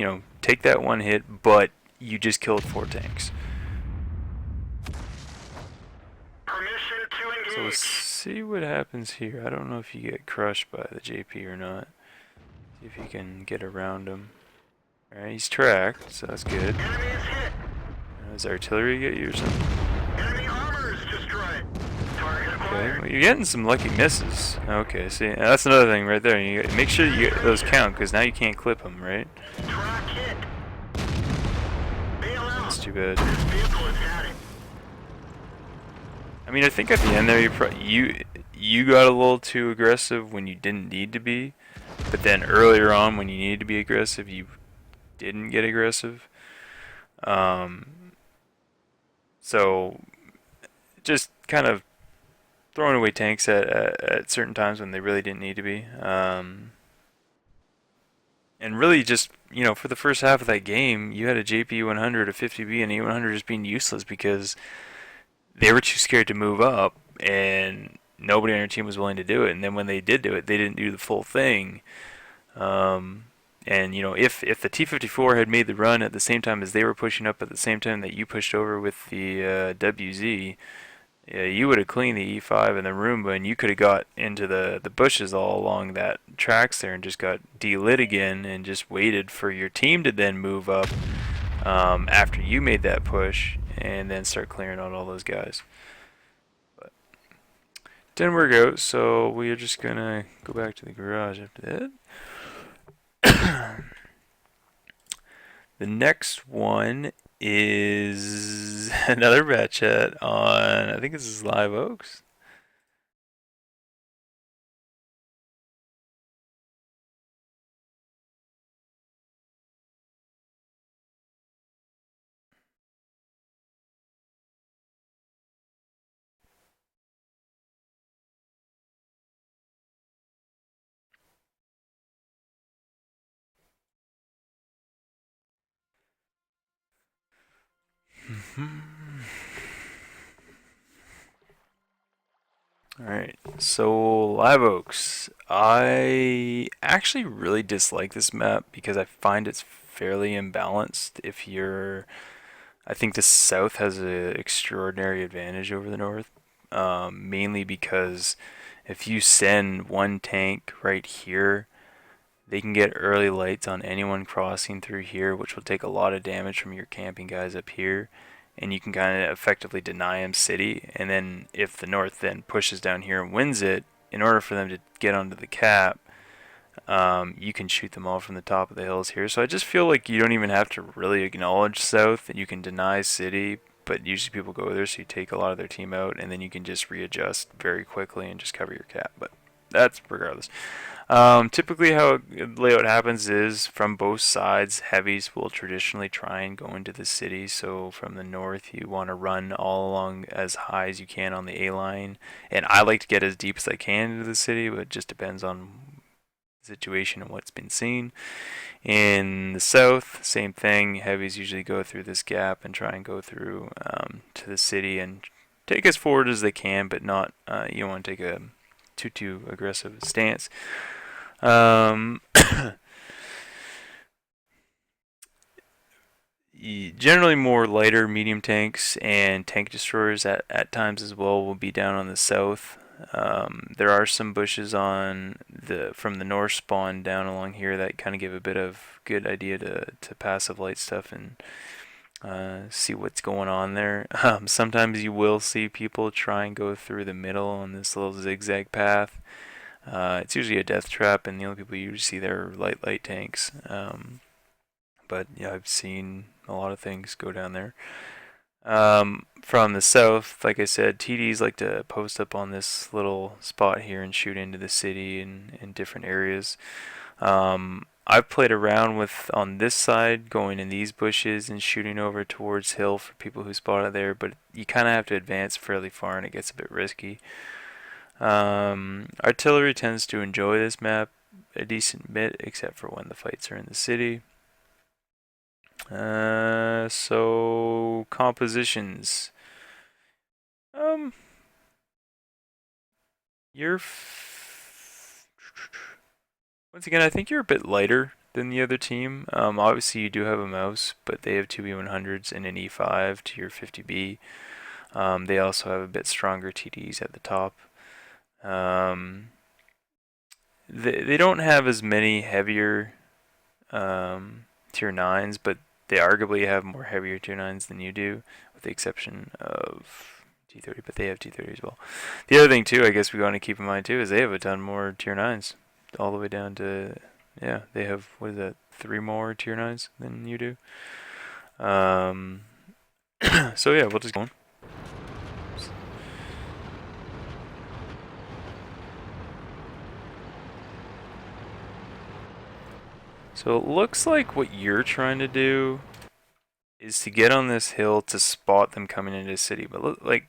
take that one hit, but you just killed 4 tanks. Permission to So we'll engage. see what happens here. I don't know if you get crushed by the JP or not. See if you can get around him. All right, he's tracked, so that's good. Enemy is hit. Does artillery get you or something? Enemy armor is destroyed. Target Okay, acquired. well, you're getting some lucky misses. Okay, see, that's another thing right there. Make sure you get those count, because now you can't clip them, right? Track hit. Bail out. That's too bad. This vehicle is heading. I mean, I think at the end there, you got a little too aggressive when you didn't need to be, but then earlier on when you needed to be aggressive, you didn't get aggressive. So just kind of throwing away tanks at certain times when they really didn't need to be. And really just, for the first half of that game, you had a JP 100, a 50B, and a 100 just being useless because they were too scared to move up, and nobody on your team was willing to do it. And then when they did do it, they didn't do the full thing. And if the T-54 had made the run at the same time as they were pushing up, at the same time that you pushed over with the WZ, you would have cleaned the E5 and the Roomba, and you could have got into the bushes all along that tracks there and just got delit again and just waited for your team to then move up after you made that push and then start clearing out all those guys. But didn't work out, so we are just gonna go back to the garage after that. The next one is another bat chat on, I think this is Live Oaks. Alright, so Live Oaks. I actually really dislike this map because I find it's fairly imbalanced. I think the south has an extraordinary advantage over the north, mainly because if you send one tank right here, they can get early lights on anyone crossing through here, which will take a lot of damage from your camping guys up here, and you can kind of effectively deny them city. And then if the north then pushes down here and wins it, in order for them to get onto the cap, you can shoot them all from the top of the hills here. So I just feel like you don't even have to really acknowledge south, and you can deny city, but usually people go there, so you take a lot of their team out, and then you can just readjust very quickly and just cover your cap. But that's regardless. Typically how layout happens is from both sides, heavies will traditionally try and go into the city. So from the north, you want to run all along as high as you can on the A line. And I like to get as deep as I can into the city, but it just depends on situation and what's been seen. In the south, same thing. Heavies usually go through this gap and try and go through to the city and take as forward as they can, but not. You don't want to take a too aggressive stance. Um, Generally, more lighter medium tanks and tank destroyers at times as well will be down on the south. There are some bushes on from the north spawn down along here that kind of give a bit of good idea to passive light stuff and see what's going on there. Sometimes you will see people try and go through the middle on this little zigzag path. It's usually a death trap, and the only people you usually see there are light tanks. But yeah, I've seen a lot of things go down there. From the south, like I said, TDs like to post up on this little spot here and shoot into the city and in different areas. I've played around with on this side, going in these bushes and shooting over towards hill for people who spot it there, but you kind of have to advance fairly far and it gets a bit risky. Artillery tends to enjoy this map a decent bit, except for when the fights are in the city. So compositions. You're once again, I think you're a bit lighter than the other team. Obviously you do have a mouse, but they have two E100s and an E5 to your 50B. They also have a bit stronger TDs at the top. They don't have as many heavier tier 9s, but they arguably have more heavier tier 9s than you do, with the exception of T30, but they have T30 as well. The other thing too, I guess we want to keep in mind too, is they have a ton more tier 9s, all the way down to, yeah, they have, what is that, 3 more tier 9s than you do. So yeah, we'll just go on. So it looks like what you're trying to do is to get on this hill to spot them coming into the city. But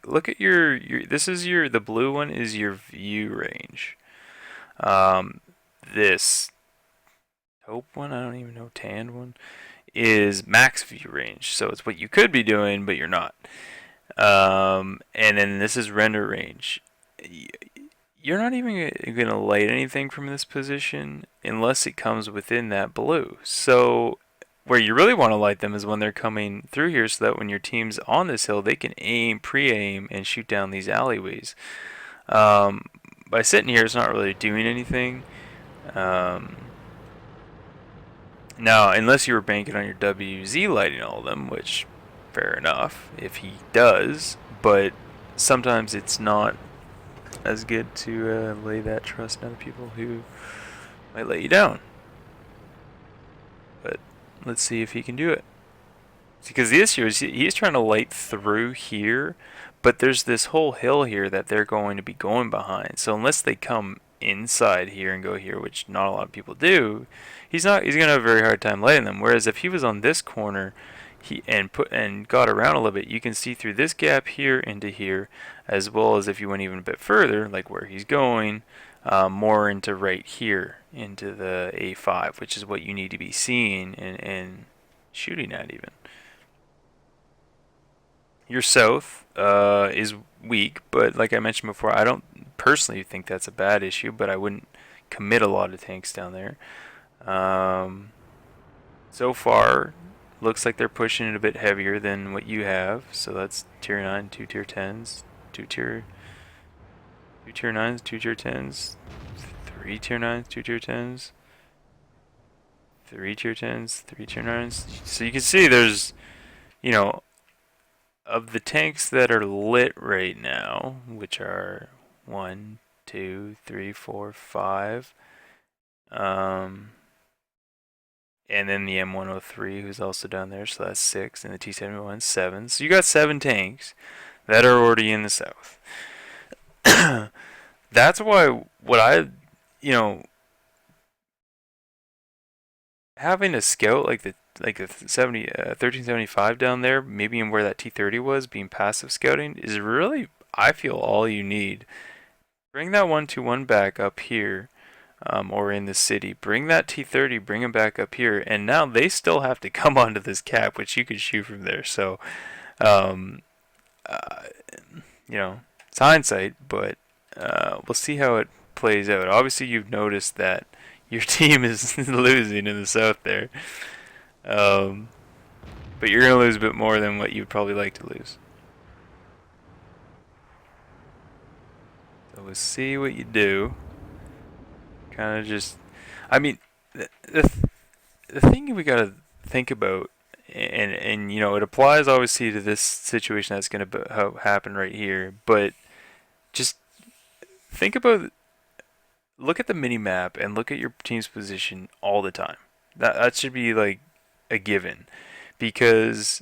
look at your this is the blue one is your view range. This taupe one, I don't even know, tanned one, is max view range. So it's what you could be doing, but you're not. And then this is render range. You're not even going to light anything from this position unless it comes within that blue. So where you really want to light them is when they're coming through here, so that when your team's on this hill, they can pre-aim, and shoot down these alleyways. By sitting here, it's not really doing anything. Now, unless you were banking on your WZ lighting all of them, which, fair enough, if he does, but sometimes it's not as good to lay that trust on people who might let you down. But let's see if he can do it. Because the issue is he's trying to light through here, but there's this whole hill here that they're going to be going behind. So unless they come inside here and go here, which not a lot of people do, he's gonna have a very hard time lighting them. Whereas if he was on this corner, and got around a little bit, you can see through this gap here into here, as well as if you went even a bit further, like where he's going, more into right here, into the A5, which is what you need to be seeing and shooting at even. Your south is weak, but like I mentioned before, I don't personally think that's a bad issue, but I wouldn't commit a lot of tanks down there. So far, looks like they're pushing it a bit heavier than what you have, so that's tier 9, 2 tier 10s, 2 tier 9s, 2 tier 10s, 3 tier 9s, 2 tier 10s, 3 tier 10s, 3 tier 9s. So you can see there's, of the tanks that are lit right now, which are 1, 2, 3, 4, 5, and then the M103, who's also down there, so that's 6, and the T71, 7. So you got 7 tanks that are already in the south. That's why having a scout like the 1375 down there, maybe in where that T30 was, being passive scouting, is really, I feel, all you need. Bring that 121 back up here. or in the city. Bring that T-30, bring him back up here, and now they still have to come onto this cap, which you can shoot from there. So, um, uh, it's hindsight, but we'll see how it plays out. Obviously, you've noticed that your team is losing in the south there, but you're going to lose a bit more than what you'd probably like to lose. So we'll see what you do. Kind of just, I mean, the thing we gotta think about, and it applies obviously to this situation that's gonna happen right here, but just think about, look at the mini map and look at your team's position all the time. That should be like a given, because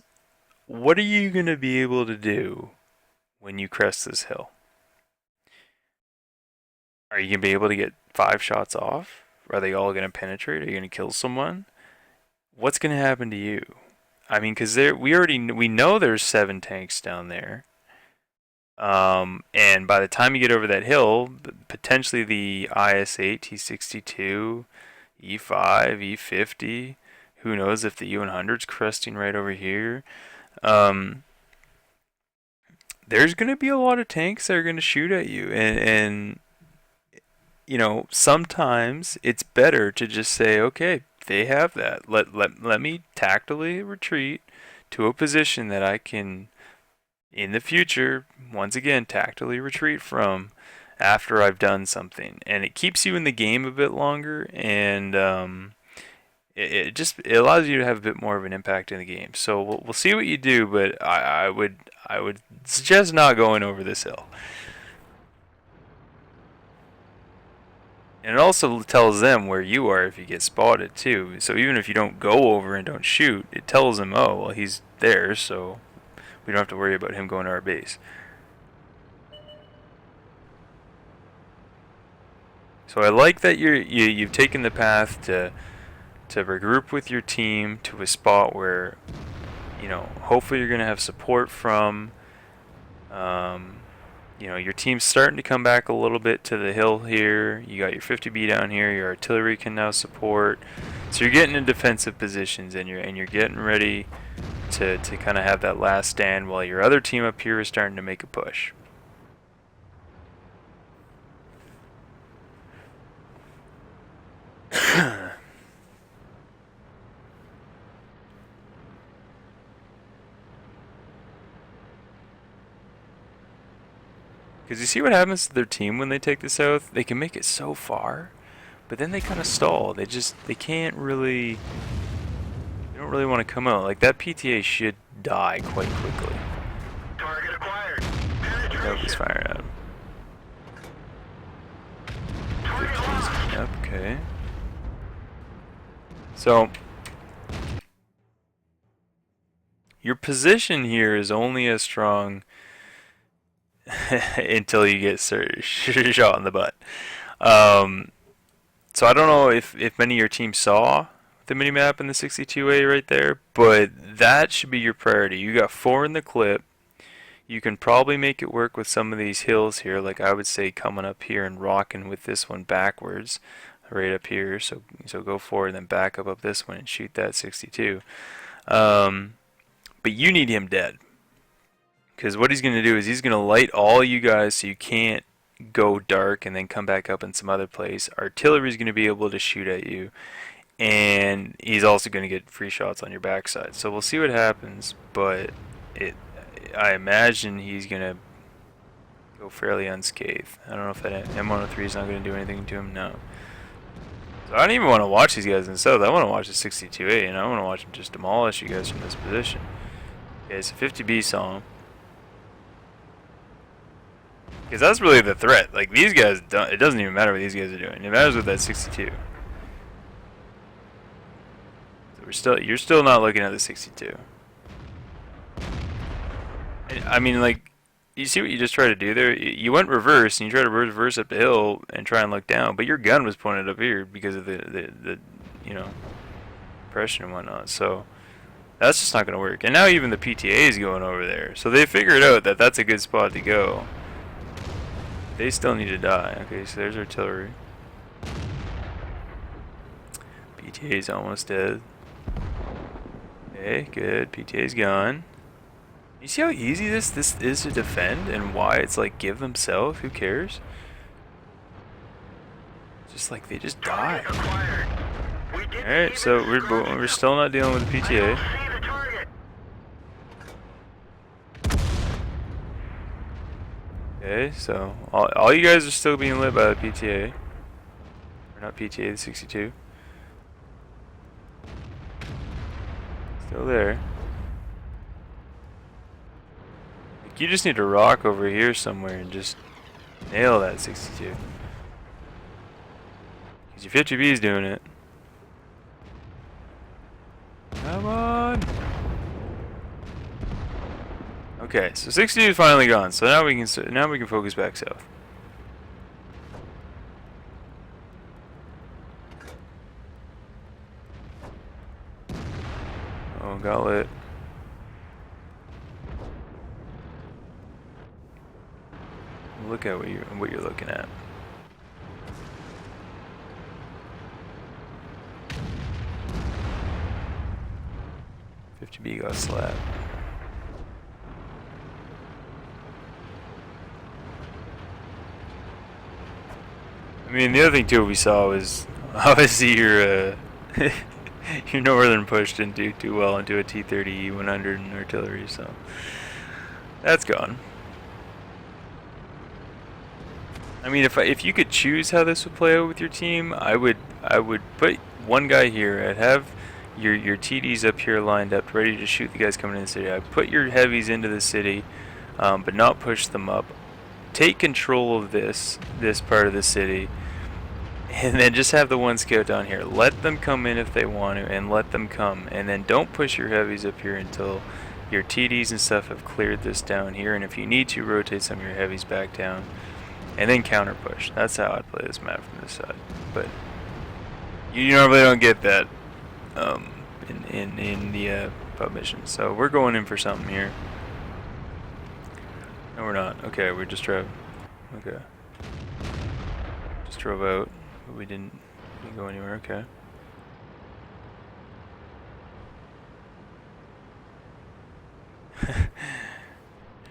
what are you gonna be able to do when you crest this hill? Are you gonna be able to get 5 shots off? Are they all gonna penetrate? Are you gonna kill someone? What's gonna happen to you? I mean, because we know there's 7 tanks down there, and by the time you get over that hill, potentially the IS-8, T-62, E-5, E-50. Who knows if the U-100's cresting right over here? There's gonna be a lot of tanks that are gonna shoot at you, and sometimes it's better to just say, okay, they have that. Let me tactically retreat to a position that I can, in the future, once again, tactically retreat from after I've done something. And it keeps you in the game a bit longer, and it allows you to have a bit more of an impact in the game. So we'll see what you do, but I would suggest not going over this hill. And it also tells them where you are if you get spotted too. So even if you don't go over and don't shoot, it tells them, oh, well, he's there, so we don't have to worry about him going to our base. So I like that you've taken the path to regroup with your team to a spot where, hopefully you're going to have support from. Your team's starting to come back a little bit to the hill here. You got your 50B down here. Your artillery can now support. So you're getting in defensive positions, and you're getting ready to kind of have that last stand while your other team up here is starting to make a push. Because you see what happens to their team when they take the south? They can make it so far, but then they kind of stall. They don't really want to come out. Like, that PTA should die quite quickly. Target acquired. Nope, he's firing at him. 15's coming up, okay. So, your position here is only as strong until you get shot in the butt. So I don't know if many of your team saw the minimap in the 62A right there, but that should be your priority. You got 4 in the clip. You can probably make it work with some of these hills here, like I would say coming up here and rocking with this one backwards, right up here. So go forward and then back up this one and shoot that 62. But you need him dead. Because what he's going to do is he's going to light all you guys so you can't go dark and then come back up in some other place. Artillery is going to be able to shoot at you. And he's also going to get free shots on your backside. So we'll see what happens. But I imagine he's going to go fairly unscathed. I don't know if that M103 is not going to do anything to him. No. So I don't even want to watch these guys in the south. I want to watch the 62A. And I want to watch them just demolish you guys from this position. Okay, so 50B saw him. Because that's really the threat. Like, these guys don't, it doesn't even matter what these guys are doing. It matters with that 62. So you're still not looking at the 62. I mean, like, you see what you just tried to do there? You went reverse, and you tried to reverse up the hill and try and look down, but your gun was pointed up here because of the pressure and whatnot. So that's just not going to work. And now even the PTA is going over there. So they figured out that that's a good spot to go. They still need to die. Okay, so there's artillery. PTA's almost dead. Okay, good. PTA's gone. You see how easy this is to defend and why it's like give themselves? Who cares? Just like they just die. Alright, so we're still not dealing with the PTA. Okay, so all you guys are still being lit by the PTA. Or not PTA, the 62. Still there. Like, you just need to rock over here somewhere and just nail that 62. Because your 50B is doing it. Come on! Okay, so 62 is finally gone. So now we can focus back south. Oh, got lit. Look at what you're looking at. B got slapped. I mean, the other thing too we saw was obviously your your northern push didn't do too well into a T-30 100 in artillery, so that's gone. I mean, if you could choose how this would play out with your team, I would put one guy here. I'd have your TDs up here lined up, ready to shoot the guys coming in the city. I'd put your heavies into the city, but not push them up. Take control of this part of the city, and then just have the one scout down here. Let them come in if they want to, and let them come. And then don't push your heavies up here until your TDs and stuff have cleared this down here. And if you need to, rotate some of your heavies back down, and then counter push. That's how I'd play this map from this side. But you normally don't get that in the pub mission. So we're going in for something here. No, we're not. Okay, we just drove. Okay. Just drove out, but we didn't go anywhere. Okay.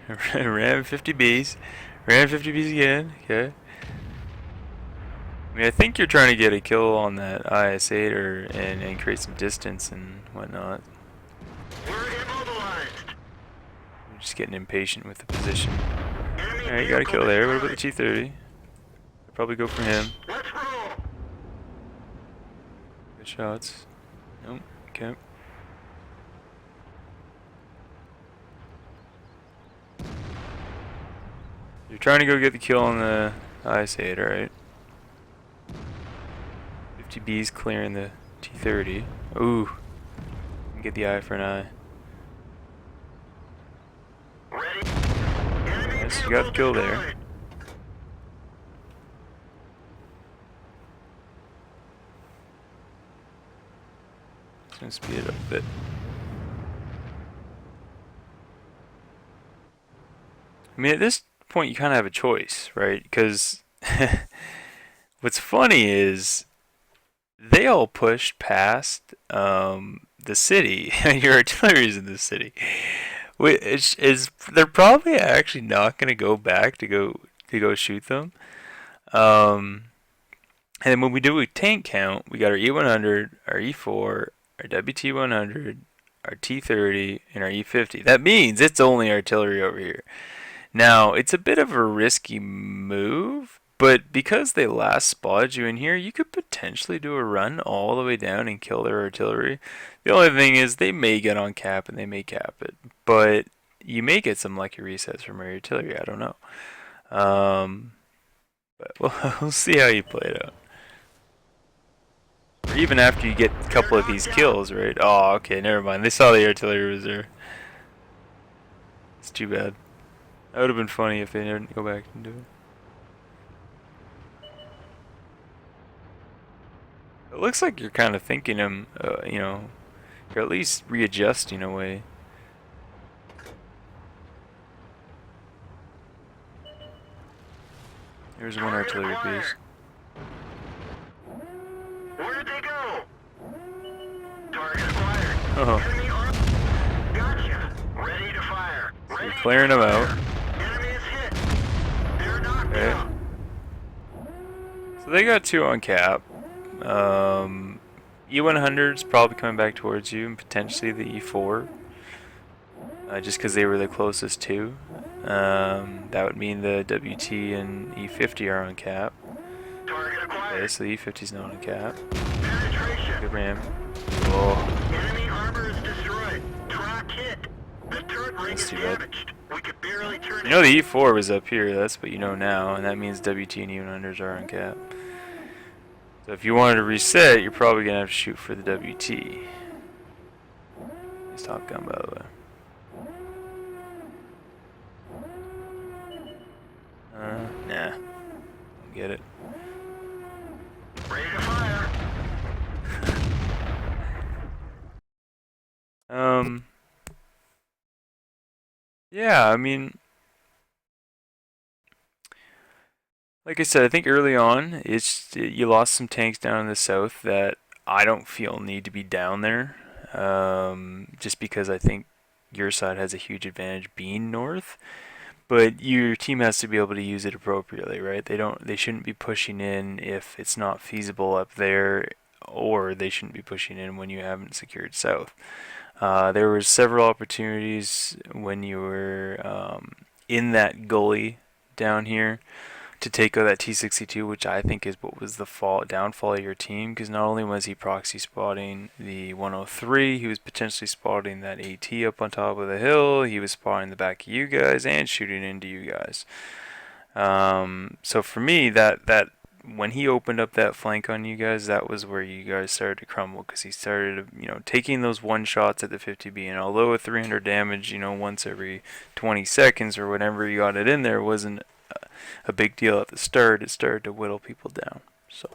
Ran 50Bs. Ran 50Bs again. Okay. I mean, I think you're trying to get a kill on that IS-8 and create some distance and whatnot. We're immobilized. I'm just getting impatient with the position. Alright, got a kill there. What about the T-30? I'll probably go for him. Let's roll. Good shots. Nope. Okay. You're trying to go get the kill on the IS-8, alright. 50B's clearing the T-30. Ooh. Get the eye for an eye. Ready. Yes, you got the kill there. Just gonna speed it up a bit. I mean, at this point, you kind of have a choice, right? Because what's funny is they all pushed past the city. Your artillery's in the city. Which is they're probably actually not going to go back to go shoot them. And then when we do a tank count, we got our E100, our E4, our WT100, our T30, and our E50. That means it's only artillery over here. Now, it's a bit of a risky move, but because they last spotted you in here, you could potentially do a run all the way down and kill their artillery. The only thing is they may get on cap and they may cap it, but you may get some lucky resets from your artillery. I don't know. But we'll see how you play it out. Or even after you get a couple of these kills, right? Oh, okay, never mind. They saw the artillery was there. It's too bad. That would have been funny if they didn't go back and do it. It looks like you're kind of thinking them, you know, you're at least readjusting a way. Here's one artillery piece. Where'd they go? Enemy armor. Gotcha. Ready to fire. So Ready you're clearing to them fire. out. Enemy is hit. They're knocked Okay. out. So they got 2 on cap. E100's probably coming back towards you, and potentially the E4. Just because they were the closest to. That would mean the WT and E50 are on cap. Target Okay, acquired. so the E50's not on cap. Penetration. Good ram. Oh, Enemy armor is destroyed. Track hit. The turret ring that's is too bad. damaged. We could barely turn You know it. the E4 was up here, that's what you know now, and that means WT and E100s are on cap. So if you wanted to reset, you're probably going to have to shoot for the WT. Nice Top Gun, by the way. Nah. Don't get it. Ready to fire. Yeah, I mean, like I said, I think early on, you lost some tanks down in the south that I don't feel need to be down there. Just because I think your side has a huge advantage being north. But your team has to be able to use it appropriately, right? They shouldn't be pushing in if it's not feasible up there, or they shouldn't be pushing in when you haven't secured south. There were several opportunities when you were in that gully down here to take out that T62, which I think is what was the downfall of your team, because not only was he proxy spotting the 103, he was potentially spotting that AT up on top of the hill, he was spotting the back of you guys, and shooting into you guys. So for me, that when he opened up that flank on you guys, that was where you guys started to crumble, because he started, taking those one shots at the 50B, and although a 300 damage, once every 20 seconds or whenever you got it in there wasn't a big deal at the start, it started to whittle people down. So,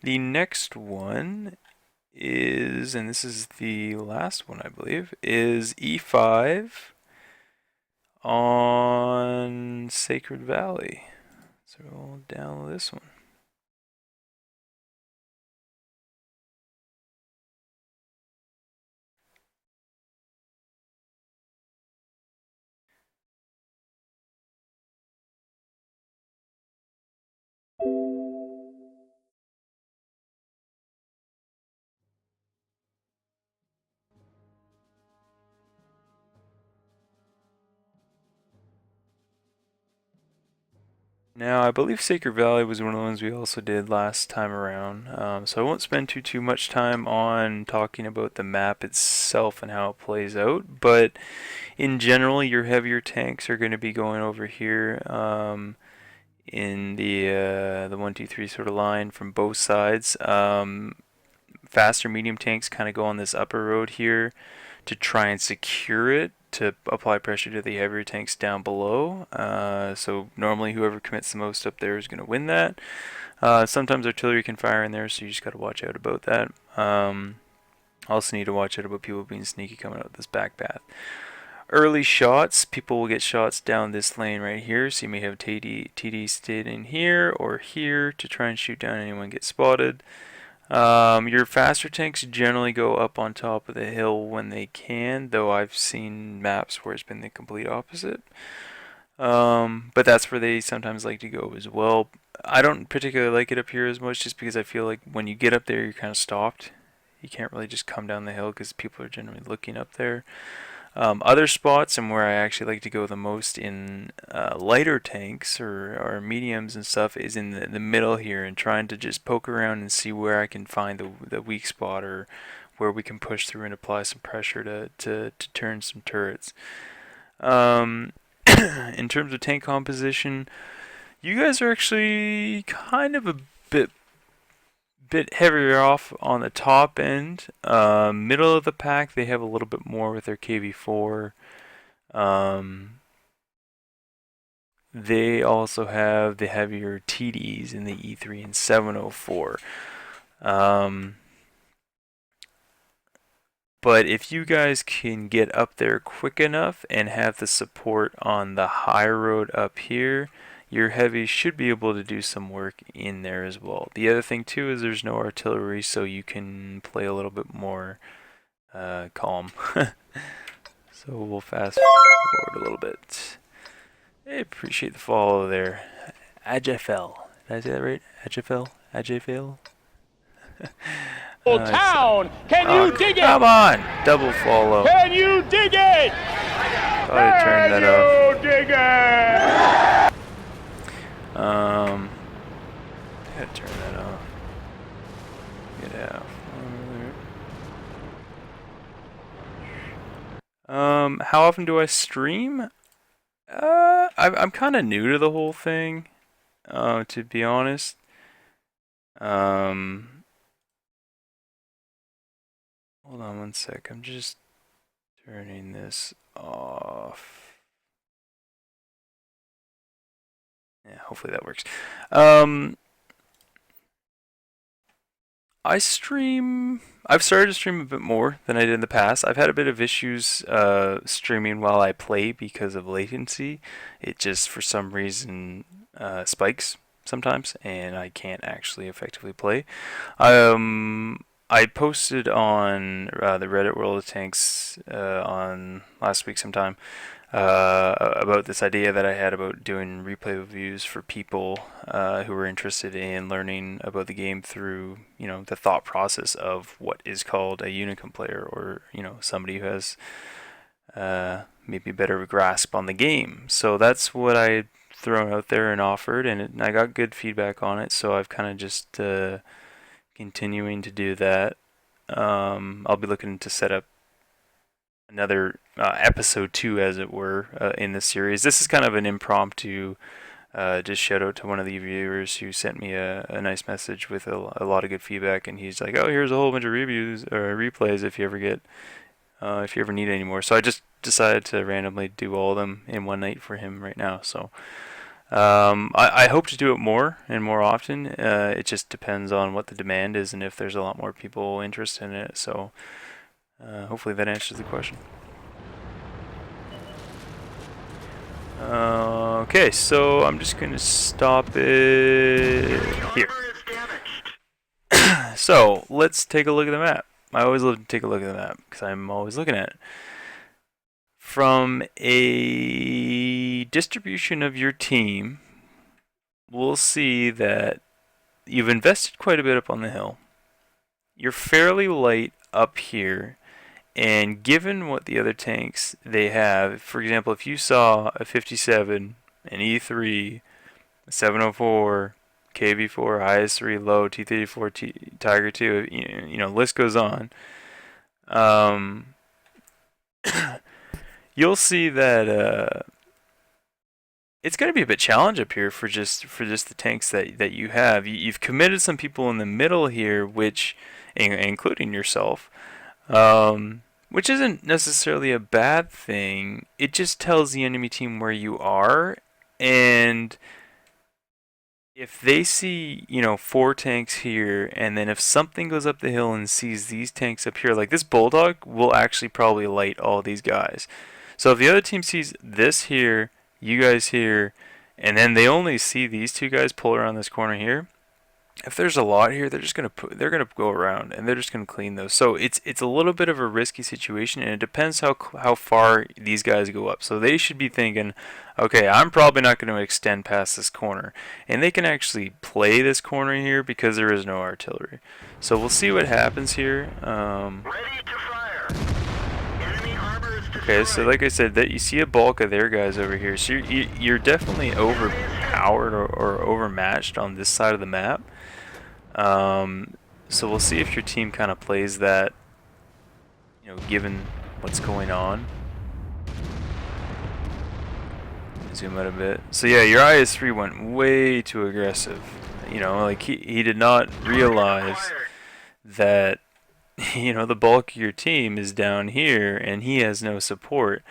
the next one is, and this is the last one I believe, is E5 on Sacred Valley. So we'll download this one. Now, I believe Sacred Valley was one of the ones we also did last time around, so I won't spend too much time on talking about the map itself and how it plays out, but in general, your heavier tanks are going to be going over here in the 1, 2, 3 sort of line from both sides. Faster medium tanks kind of go on this upper road here to try and secure it, to apply pressure to the heavier tanks down below. So normally whoever commits the most up there is going to win that. Sometimes artillery can fire in there, so you just got to watch out about that. Also need to watch out about people being sneaky coming out this back path. Early shots, people will get shots down this lane right here, so you may have TD stayed in here or here to try and shoot down anyone get spotted. Your faster tanks generally go up on top of the hill when they can, though I've seen maps where it's been the complete opposite. But that's where they sometimes like to go as well. I don't particularly like it up here as much, just because I feel like when you get up there, you're kind of stopped. You can't really just come down the hill because people are generally looking up there. Other spots, and where I actually like to go the most in lighter tanks or mediums and stuff, is in the middle here, and trying to just poke around and see where I can find the weak spot, or where we can push through and apply some pressure to turn some turrets. In terms of tank composition, you guys are actually kind of a bit heavier off on the top end. Middle of the pack, they have a little bit more with their KV4. They also have the heavier TDs in the E3 and 704. But if you guys can get up there quick enough and have the support on the high road up here, your heavy should be able to do some work in there as well. The other thing too is there's no artillery, so you can play a little bit more calm. So we'll fast forward a little bit. I appreciate the follow there. Axej. Did I say that right? Axej? Town, can you dig it? Come on! Double follow. Can you dig it? Thought I turned that off. Can you dig it? Gotta turn that off. Get out. How often do I stream? I'm kind of new to the whole thing, to be honest. Hold on one sec. I'm just turning this off. Yeah, hopefully that works. I've started to stream a bit more than I did in the past. I've had a bit of issues streaming while I play because of latency. It just, for some reason, spikes sometimes, and I can't actually effectively play. I posted on the Reddit World of Tanks on last week sometime about this idea that I had about doing replay reviews for people who were interested in learning about the game through, the thought process of what is called a Unicum player, or, somebody who has maybe a better grasp on the game. So that's what I had thrown out there and offered, and I got good feedback on it, so I've kind of just continuing to do that. I'll be looking to set up another episode 2, as it were, in this series. This is kind of an impromptu. Just shout out to one of the viewers who sent me a nice message with a lot of good feedback, and he's like, "Oh, here's a whole bunch of reviews or replays if you ever need any more." So I just decided to randomly do all of them in one night for him right now. So I hope to do it more and more often. It just depends on what the demand is and if there's a lot more people interested in it. So hopefully that answers the question. Okay, so I'm just going to stop it here. So let's take a look at the map. I always love to take a look at the map because I'm always looking at it. From a distribution of your team, we'll see that you've invested quite a bit up on the hill. You're fairly light up here, and given what the other tanks they have, for example, if you saw a 57, an E3, a 704, KV4, IS3, low, T34, Tiger 2, list goes on. You'll see that it's going to be a bit challenge up here for just the tanks that you have. You've committed some people in the middle here, which, including yourself, which isn't necessarily a bad thing. It just tells the enemy team where you are, and if they see 4 tanks here, and then if something goes up the hill and sees these tanks up here, like this Bulldog will actually probably light all these guys. So if the other team sees this here, you guys here, and then they only see these 2 guys pull around this corner here, if there's a lot here, they're gonna go around and they're just gonna clean those. So it's a little bit of a risky situation, and it depends how far these guys go up. So they should be thinking, okay, I'm probably not going to extend past this corner, and they can actually play this corner here because there is no artillery. So we'll see what happens here. Ready to fire. Enemy armor is destroyed. Okay, so like I said, that you see a bulk of their guys over here. So you're definitely overpowered or overmatched on this side of the map. So we'll see if your team kind of plays that, given what's going on. Zoom out a bit. So yeah, your IS3 went way too aggressive. Like he did not realize that, the bulk of your team is down here and he has no support.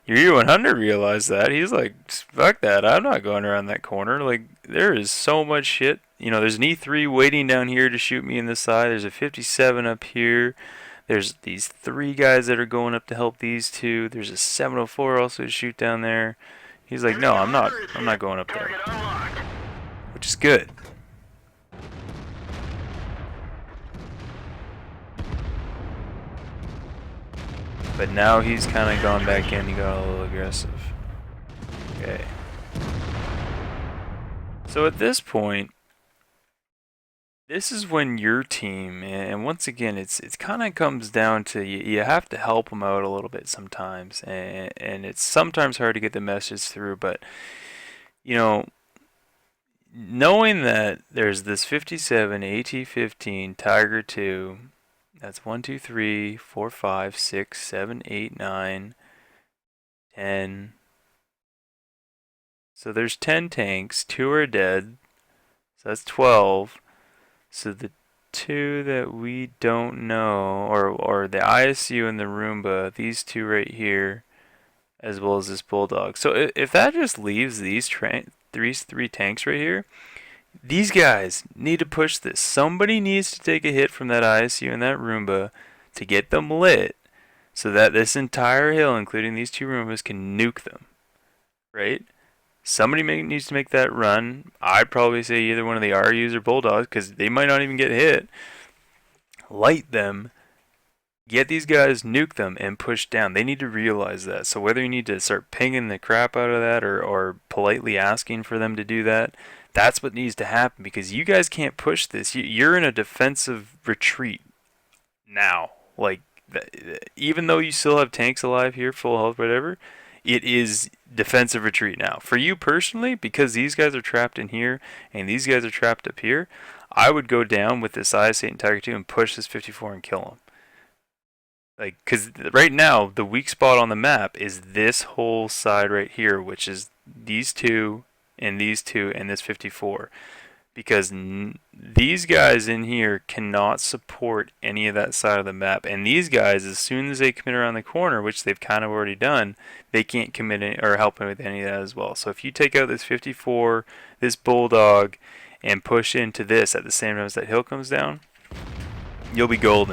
Your E100 realized that. He's like, fuck that, I'm not going around that corner. Like, there is so much shit. There's an E3 waiting down here to shoot me in the side. There's a 57 up here. There's these 3 guys that are going up to help these 2. There's a 704 also to shoot down there. He's like, no, I'm not going up there. which is good. But now he's kind of gone back in. He got a little aggressive. Okay. So at this point, this is when your team, and once again, it's kind of comes down to you have to help them out a little bit sometimes, and it's sometimes hard to get the message through. But you know, knowing that there's this 57 AT-15 Tiger 2. That's 1, 2, 3, 4, 5, 6, 7, 8, 9, 10. So there's 10 tanks. 2 are dead. So that's 12. So the 2 that we don't know, or the ISU and the Roomba, these 2 right here, as well as this Bulldog. So if that just leaves these 3 tanks right here, these guys need to push this. Somebody needs to take a hit from that ISU and that Roomba to get them lit so that this entire hill, including these 2 Roombas, can nuke them. Right? Somebody needs to make that run. I'd probably say either one of the RUs or Bulldogs, because they might not even get hit. Light them. Get these guys, nuke them, and push down. They need to realize that. So whether you need to start pinging the crap out of that or politely asking for them to do that, that's what needs to happen, because you guys can't push this. You're in a defensive retreat now. Like, even though you still have tanks alive here, full health, whatever, it is defensive retreat now. For you personally, because these guys are trapped in here and these guys are trapped up here, I would go down with this IS-8 and Tiger 2 and push this 54 and kill him. Like, because right now, the weak spot on the map is this whole side right here, which is these 2 and these 2 and this 54. Because these guys in here cannot support any of that side of the map. And these guys, as soon as they commit around the corner, which they've kind of already done, they can't commit or help with any of that as well. So if you take out this 54, this Bulldog, and push into this at the same time as that hill comes down, you'll be golden.